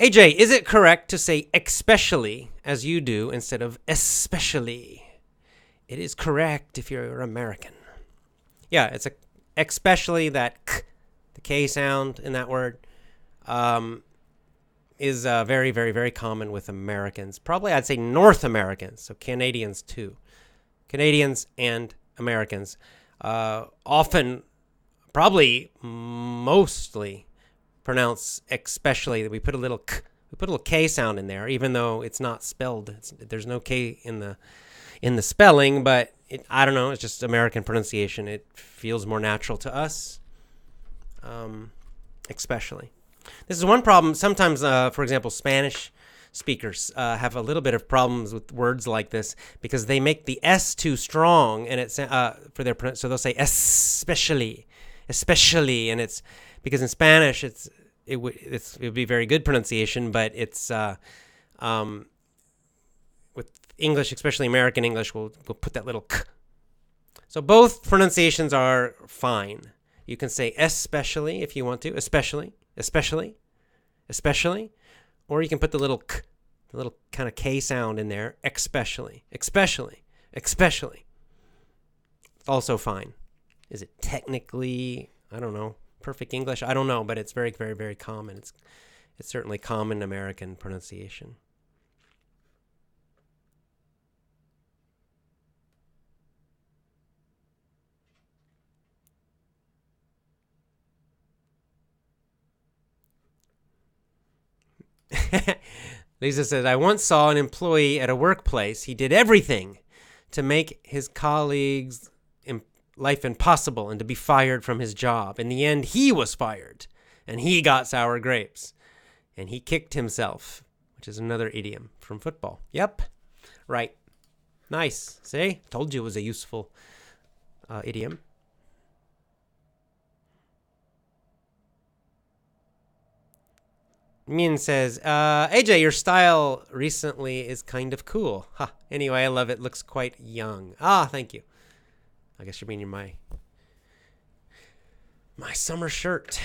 AJ, is it correct to say especially as you do instead of especially? It is correct if you're American. Yeah, it's especially that k The K sound in that word is very, very, very common with Americans. Probably I'd say North Americans, so Canadians too. Canadians and Americans often, probably mostly, pronounce especially. We put a little K sound in there, even though it's not spelled. There's no K in the spelling, but I don't know. It's just American pronunciation. It feels more natural to us, especially. This is one problem. Sometimes, for example, Spanish speakers have a little bit of problems with words like this because they make the S too strong, and it's for their so they'll say especially, and it's because in Spanish it would be very good pronunciation, but it's with English, especially American English, we'll put that little k. So both pronunciations are fine. You can say especially if you want to, especially, or you can put the little k, the little kind of K sound in there, especially. It's also fine. Is it technically, I don't know, perfect English? I don't know, but it's very, very, very common. It's certainly common American pronunciation. Lisa says, I once saw an employee at a workplace. He did everything to make his colleagues' life impossible and to be fired from his job. In the end, he was fired and he got sour grapes and he kicked himself, which is another idiom from football. Yep. Right. Nice. See? Told you it was a useful idiom. Min says, AJ, your style recently is kind of cool. Ha. Anyway, I love it. Looks quite young. Ah, thank you. I guess you're meaning my summer shirt.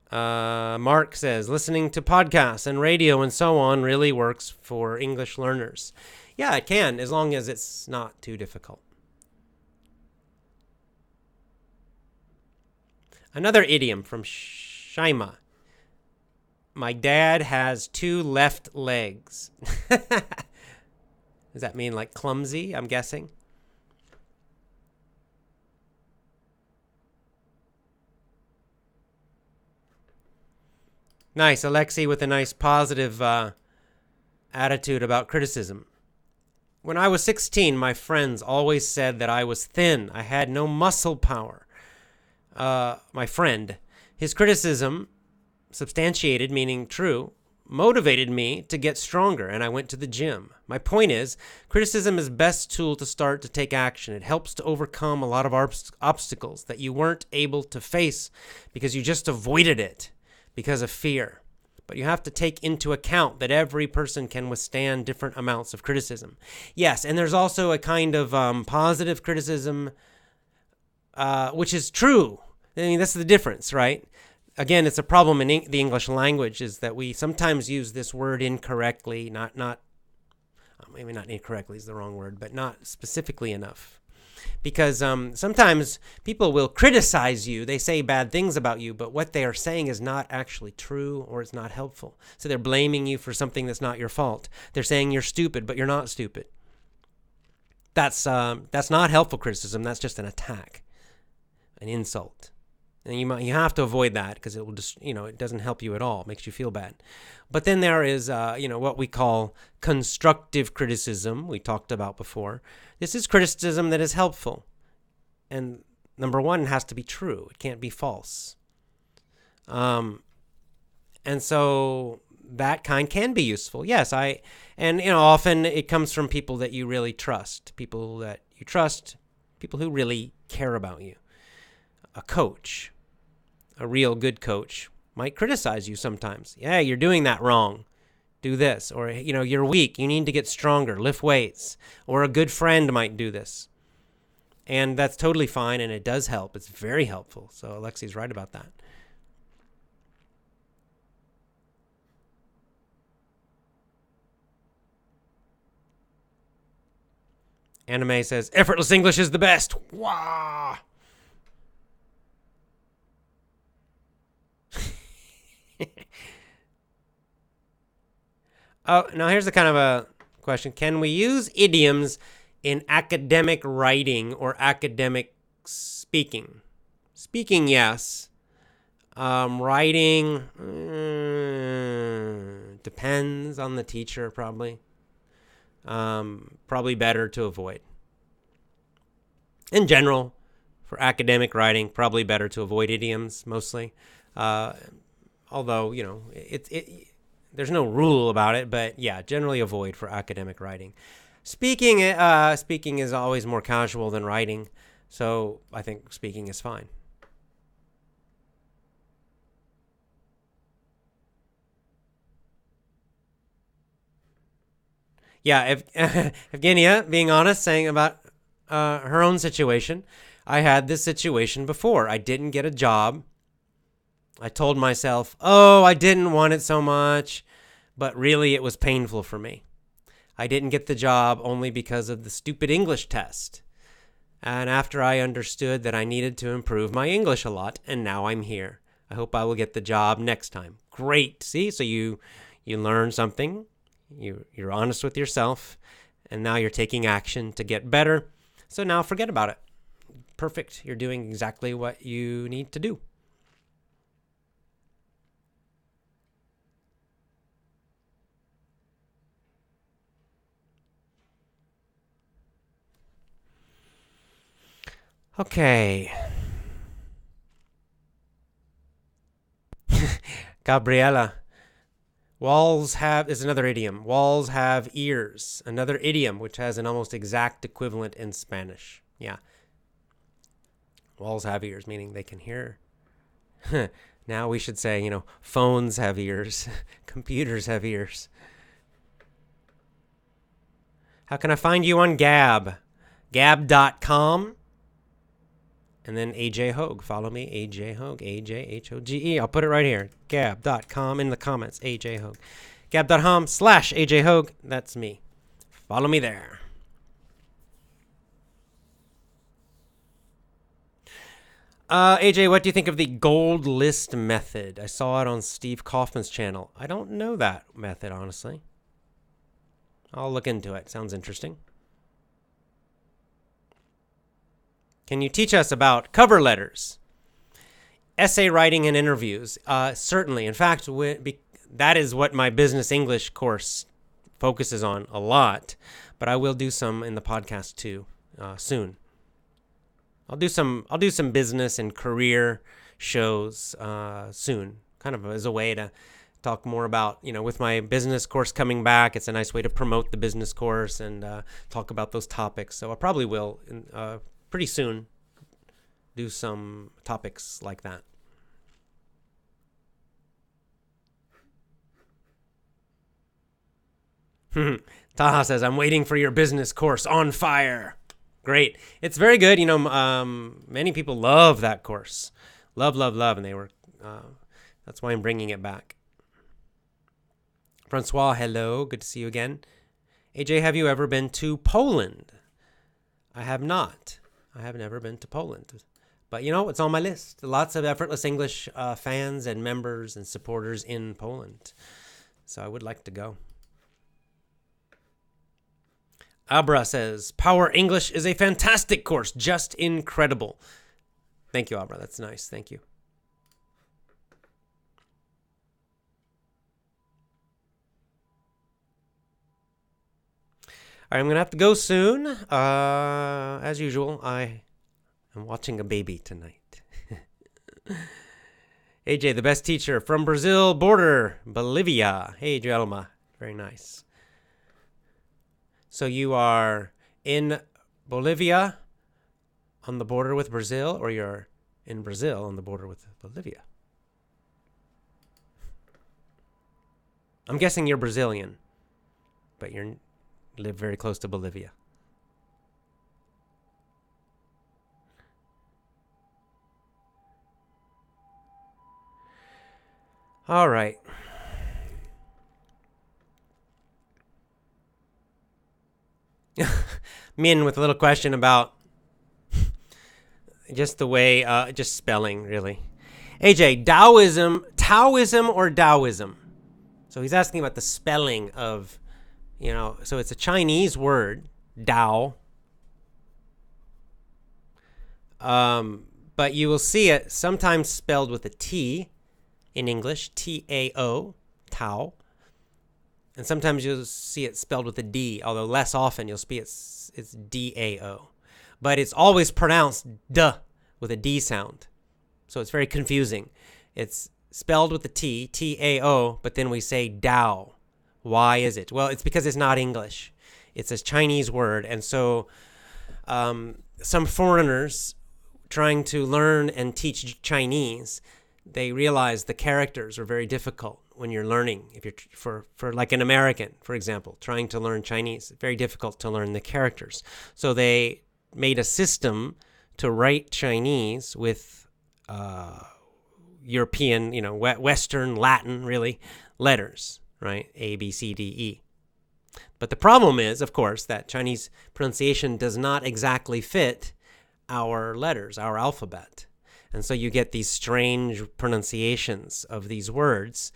Mark says, listening to podcasts and radio and so on really works for English learners. Yeah, it can, as long as it's not too difficult. Another idiom from Shaima. My dad has two left legs. Does that mean like clumsy, I'm guessing? Nice. Alexi with a nice positive attitude about criticism. When I was 16, my friends always said that I was thin. I had no muscle power. My friend, his criticism, substantiated, meaning true, motivated me to get stronger, and I went to the gym. My point is, criticism is the best tool to start to take action. It helps to overcome a lot of obstacles that you weren't able to face because you just avoided it because of fear. But you have to take into account that every person can withstand different amounts of criticism. Yes, and there's also a kind of positive criticism, which is true. I mean, that's the difference, right? Again, it's a problem in the English language is that we sometimes use this word incorrectly, maybe not incorrectly is the wrong word, but not specifically enough. Because sometimes people will criticize you. They say bad things about you, but what they are saying is not actually true or it's not helpful. So they're blaming you for something that's not your fault. They're saying you're stupid, but you're not stupid. That's not helpful criticism. That's just an attack, an insult. And you have to avoid that because it will just, it doesn't help you at all. It makes you feel bad. But then there is, what we call constructive criticism we talked about before. This is criticism that is helpful. And number one, it has to be true. It can't be false. And so that kind can be useful. Yes, often it comes from people that you really trust. People who really care about you. A coach. A real good coach might criticize you sometimes. Yeah, you're doing that wrong. Do this. Or, you're weak. You need to get stronger. Lift weights. Or a good friend might do this. And that's totally fine, and it does help. It's very helpful. So Alexi's right about that. Anime says, effortless English is the best. Wah! Oh, now here's the kind of a question. Can we use idioms in academic writing or academic speaking? Speaking, yes. Writing, depends on the teacher, probably. Probably better to avoid. In general, for academic writing, probably better to avoid idioms, mostly. Although, there's no rule about it, but yeah, generally avoid for academic writing. Speaking is always more casual than writing, so I think speaking is fine. Yeah, Evgenia, being honest, saying about her own situation, I had this situation before. I didn't get a job. I told myself, oh, I didn't want it so much, but really it was painful for me. I didn't get the job only because of the stupid English test. And after I understood that I needed to improve my English a lot, and now I'm here. I hope I will get the job next time. Great. See, so you learn something. You're honest with yourself, and now you're taking action to get better. So now forget about it. Perfect. You're doing exactly what you need to do. Okay. Gabriela. Walls have is another idiom. Walls have ears. Another idiom which has an almost exact equivalent in Spanish. Yeah. Walls have ears, meaning they can hear. Now we should say, phones have ears. Computers have ears. How can I find you on Gab? Gab.com. And then AJ Hogue. Follow me, AJ Hogue, AJHOGE. I'll put it right here. Gab.com in the comments, AJ Hogue. Gab.com/AJ Hogue. That's me. Follow me there. AJ, what do you think of the gold list method? I saw it on Steve Kaufman's channel. I don't know that method, honestly. I'll look into it. Sounds interesting. Can you teach us about cover letters, essay writing, and interviews? Certainly. In fact, that is what my business English course focuses on a lot. But I will do some in the podcast too soon. I'll do some business and career shows soon, kind of as a way to talk more about, with my business course coming back. It's a nice way to promote the business course and talk about those topics. So I probably will pretty soon do some topics like that. Taha says, I'm waiting for your business course on fire. Great. It's very good. Many people love that course. Love. And they were, that's why I'm bringing it back. Francois, hello. Good to see you again. AJ, have you ever been to Poland? I have not. I have never been to Poland. But, it's on my list. Lots of Effortless English fans and members and supporters in Poland. So I would like to go. Abra says, Power English is a fantastic course. Just incredible. Thank you, Abra. That's nice. Thank you. All right, I'm going to have to go soon. As usual, I am watching a baby tonight. AJ, the best teacher from Brazil border, Bolivia. Hey, Jelma. Very nice. So you are in Bolivia on the border with Brazil, or you're in Brazil on the border with Bolivia? I'm guessing you're Brazilian, but you live very close to Bolivia. All right. Min with a little question about just the way, just spelling, really. AJ, Taoism or Taoism? So he's asking about the spelling of, so it's a Chinese word, Dao. But you will see it sometimes spelled with a T in English, T-A-O, Tao. And sometimes you'll see it spelled with a D, although less often you'll see it's D-A-O. But it's always pronounced duh with a D sound. So it's very confusing. It's spelled with the T, T-A-O, but then we say Dao. Why is it? Well, it's because it's not English. It's a Chinese word. And so some foreigners trying to learn and teach Chinese, they realize the characters are very difficult when you're learning. If you're for like an American, for example, trying to learn Chinese, very difficult to learn the characters. So they made a system to write Chinese with European, Western Latin, really, letters, right? A, B, C, D, E. But the problem is, of course, that Chinese pronunciation does not exactly fit our letters, our alphabet. And so you get these strange pronunciations of these words,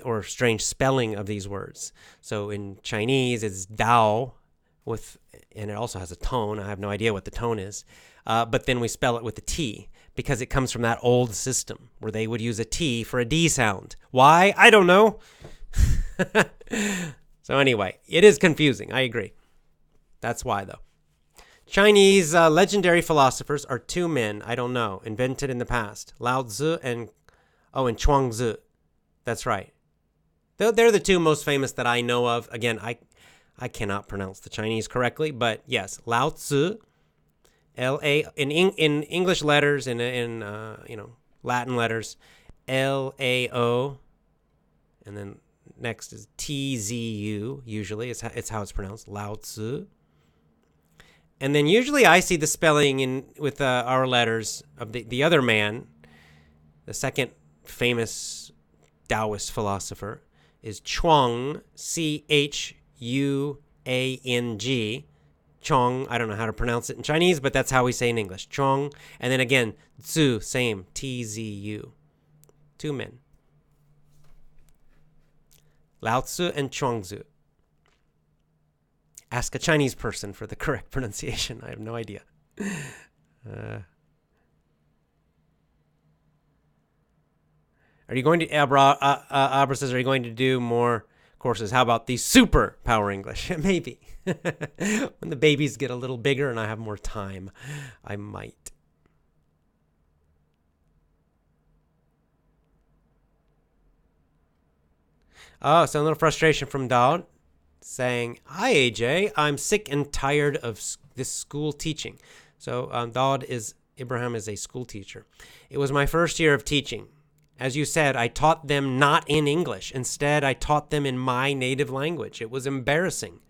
or strange spelling of these words. So in Chinese, it's Dao, and it also has a tone. I have no idea what the tone is. But then we spell it with a T because it comes from that old system where they would use a T for a D sound. Why? I don't know. So anyway, it is confusing. I agree. That's why, though. Chinese legendary philosophers are two men, I don't know, invented in the past. Lao Tzu and Chuang-Tzu. That's right. They're the two most famous that I know of. Again, I cannot pronounce the Chinese correctly, but yes, Lao Tzu, L-A, in English letters, in Latin letters, L-A-O, and then next is T-Z-U, usually, it's how it's pronounced, Lao Tzu. And then usually I see the spelling with our letters of the other man, the second famous Taoist philosopher, is Chuang, C-H-U-A-N-G. Chuang, I don't know how to pronounce it in Chinese, but that's how we say in English. Chuang. And then again, Tzu, same, T-Z-U. Two men. Lao Tzu and Chuang-Tzu. Ask a Chinese person for the correct pronunciation. I have no idea. Are you going to, Abra says, are you going to do more courses? How about the super power English? Maybe. When the babies get a little bigger and I have more time, I might. Oh, so a little frustration from Daud saying, hi, AJ, I'm sick and tired of this school teaching. So Ibrahim is a school teacher. It was my first year of teaching. As you said, I taught them not in English. Instead, I taught them in my native language. It was embarrassing.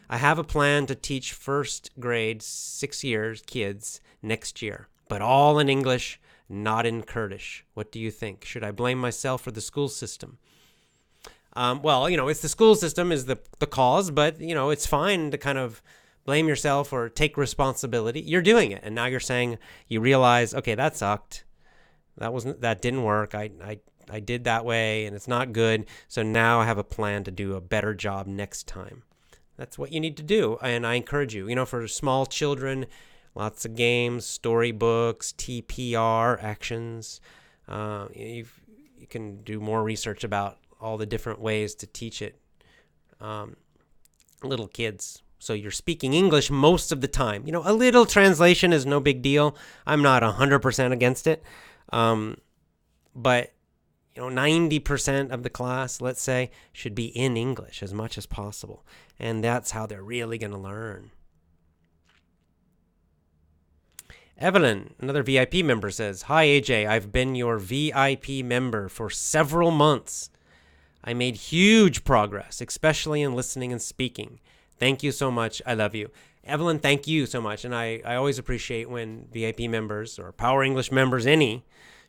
I have a plan to teach first grade 6 years kids next year, but all in English, not in Kurdish. What do you think? Should I blame myself for the school system? Well, it's the school system is the cause, but, it's fine to kind of blame yourself or take responsibility. You're doing it. And now you're saying you realize, okay, that sucked. That didn't work. I did that way and it's not good. So now I have a plan to do a better job next time. That's what you need to do. And I encourage you, for small children, lots of games, storybooks, TPR actions. You can do more research about all the different ways to teach it. Little kids. So you're speaking English most of the time. A little translation is no big deal. I'm not 100% against it. But 90% of the class, let's say, should be in English as much as possible. And that's how they're really going to learn. Evelyn, another VIP member, says, hi, AJ. I've been your VIP member for several months. I made huge progress, especially in listening and speaking. Thank you so much. I love you. Evelyn, thank you so much. And I always appreciate when VIP members or Power English members,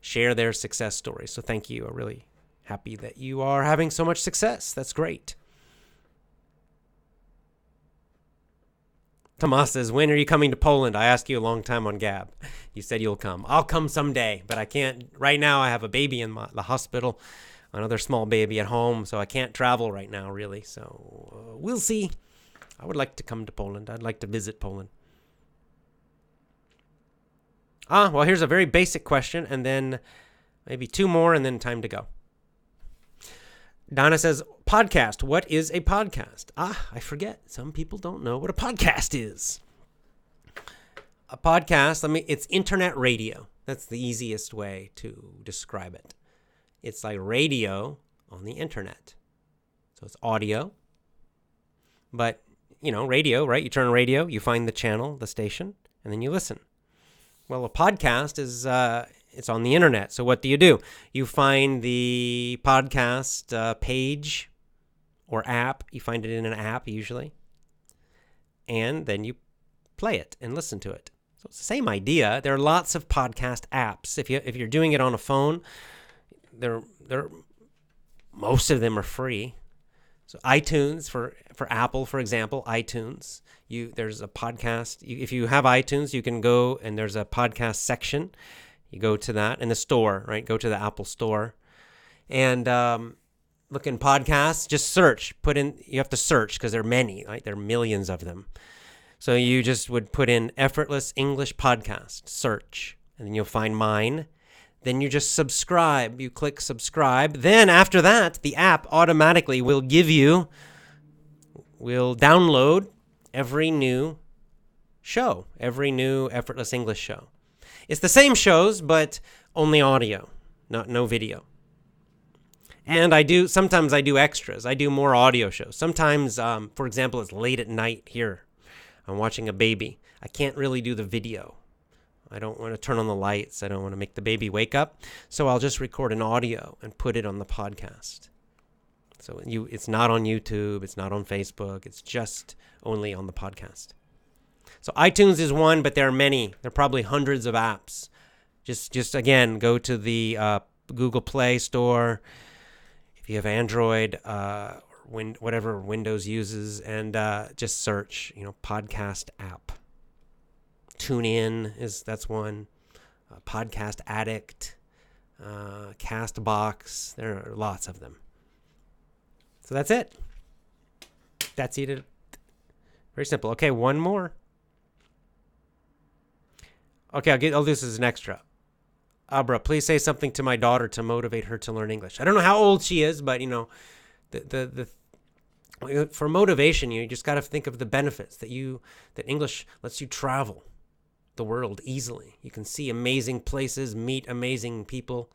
share their success stories. So thank you. I'm really happy that you are having so much success. That's great. Tomas says, when are you coming to Poland? I asked you a long time on Gab. You said you'll come. I'll come someday, but I can't. Right now, I have a baby in the hospital, another small baby at home, so I can't travel right now, really. So we'll see. I would like to come to Poland. I'd like to visit Poland. Well, here's a very basic question, and then maybe two more, and then time to go. Donna says, podcast. What is a podcast? I forget. Some people don't know what a podcast is. A podcast, it's internet radio. That's the easiest way to describe it. It's like radio on the internet. So it's audio. But, radio, right? You turn on radio, you find the channel, the station, and then you listen. Well, a podcast is it's on the internet. So what do? You find the podcast page or app. You find it in an app usually. And then you play it and listen to it. So it's the same idea. There are lots of podcast apps. If you're doing it on a phone, most of them are free. So iTunes for Apple, for example, iTunes. There's a podcast. If you have iTunes, you can go and there's a podcast section. You go to that in the store, right? Go to the Apple store and look in podcasts. Just search. You have to search because there are many, right? There are millions of them. So you just would put in Effortless English Podcast, search, and then you'll find mine. Then you just subscribe. You click subscribe. Then after that, the app automatically will download every new show, every new Effortless English show. It's the same shows, but only audio, no video. And sometimes I do extras. I do more audio shows. Sometimes, for example, it's late at night here. I'm watching a baby. I can't really do the video. I don't want to turn on the lights. I don't want to make the baby wake up. So I'll just record an audio and put it on the podcast. So it's not on YouTube. It's not on Facebook. It's just only on the podcast. So iTunes is one, but there are many. There are probably hundreds of apps. Just again, go to the Google Play Store if you have Android or whatever Windows uses, and just search, podcast app. TuneIn that's one. Podcast Addict, Castbox. There are lots of them. So that's it. That's it. Very simple. Okay, one more. Okay, I'll do this as an extra. Abra, please say something to my daughter to motivate her to learn English. I don't know how old she is, but for motivation, you just got to think of the benefits that English lets you travel the world easily. You can see amazing places, meet amazing people,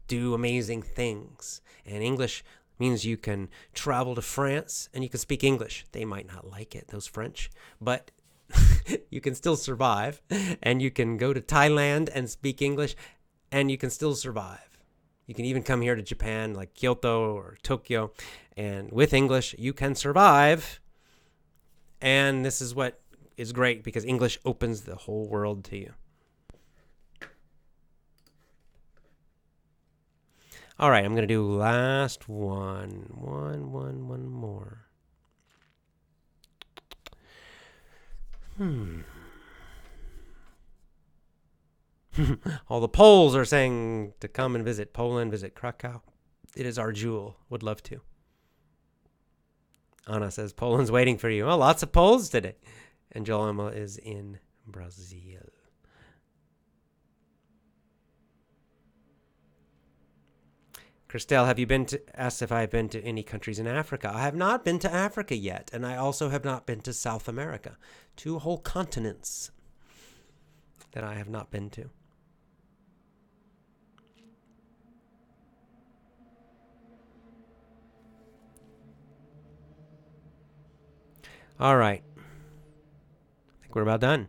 do amazing things. And English means you can travel to France and you can speak English. They might not like it, those French, but you can still survive. And you can go to Thailand and speak English and you can still survive. You can even come here to Japan, like Kyoto or Tokyo, and with English, you can survive. And this is what is great because English opens the whole world to you. All right, I'm going to do last one. One more. All the Poles are saying to come and visit Poland, visit Krakow. It is our jewel. Would love to. Anna says, Poland's waiting for you. Oh, lots of Poles today. And Jolama is in Brazil. Christelle, have you asked if I've been to any countries in Africa? I have not been to Africa yet, and I also have not been to South America. 2 whole continents that I have not been to. All right. I think we're about done.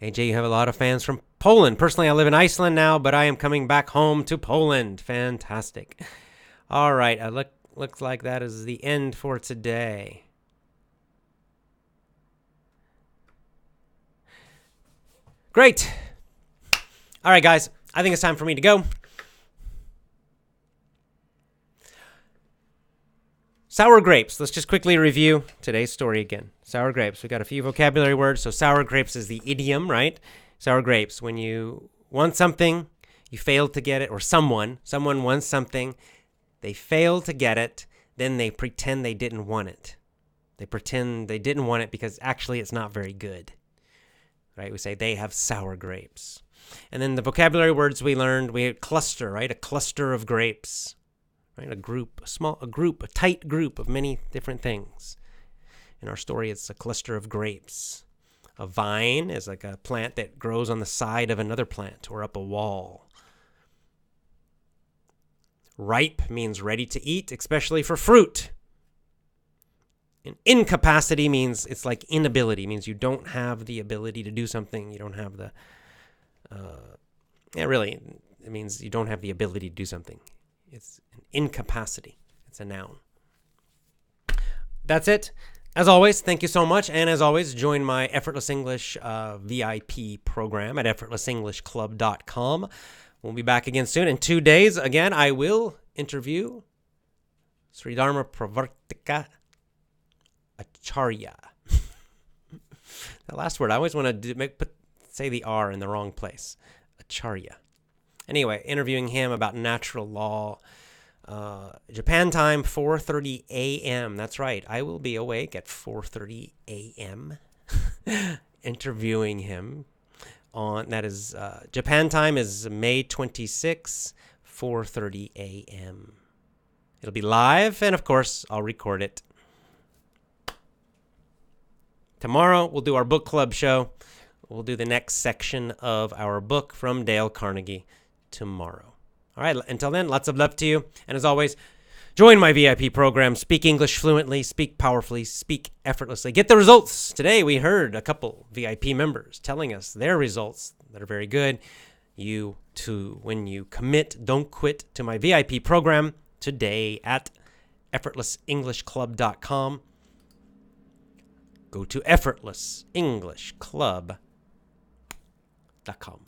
AJ, you have a lot of fans from Poland. Personally, I live in Iceland now, but I am coming back home to Poland. Fantastic. All right. Looks like that is the end for today. Great. All right, guys, I think it's time for me to go. Sour grapes. Let's just quickly review today's story again. Sour grapes. We got a few vocabulary words. So sour grapes is the idiom, right? Sour grapes. When you want something, you fail to get it, or someone wants something, they fail to get it, then they pretend they didn't want it. They pretend they didn't want it because actually it's not very good. Right? We say they have sour grapes. And then the vocabulary words we learned, we had cluster, right? A cluster of grapes, right? A tight group of many different things. In our story, it's a cluster of grapes. A vine is like a plant that grows on the side of another plant or up a wall. Ripe means ready to eat, especially for fruit. And incapacity means it's like inability, means you don't have the ability to do something. You don't have the it means you don't have the ability to do something. It's an incapacity. It's a noun. That's it. As always, thank you so much. And as always, join my Effortless English VIP program at effortlessenglishclub.com. We'll be back again soon. In 2 days, again, I will interview Sri Dharma Pravartika Acharya. The last word, I always want to say the R in the wrong place. Acharya. Anyway, interviewing him about natural law. Japan time, 4:30 a.m. That's right. I will be awake at 4:30 a.m. interviewing him on, that is, Japan time is May 26, 4:30 a.m. It'll be live, and of course, I'll record it. Tomorrow, we'll do our book club show. We'll do the next section of our book from Dale Carnegie tomorrow. All right, until then, lots of love to you. And as always, join my VIP program. Speak English fluently, speak powerfully, speak effortlessly. Get the results. Today, we heard a couple VIP members telling us their results that are very good. You too, when you commit, don't quit to my VIP program today at effortlessenglishclub.com. Go to effortlessenglishclub.com.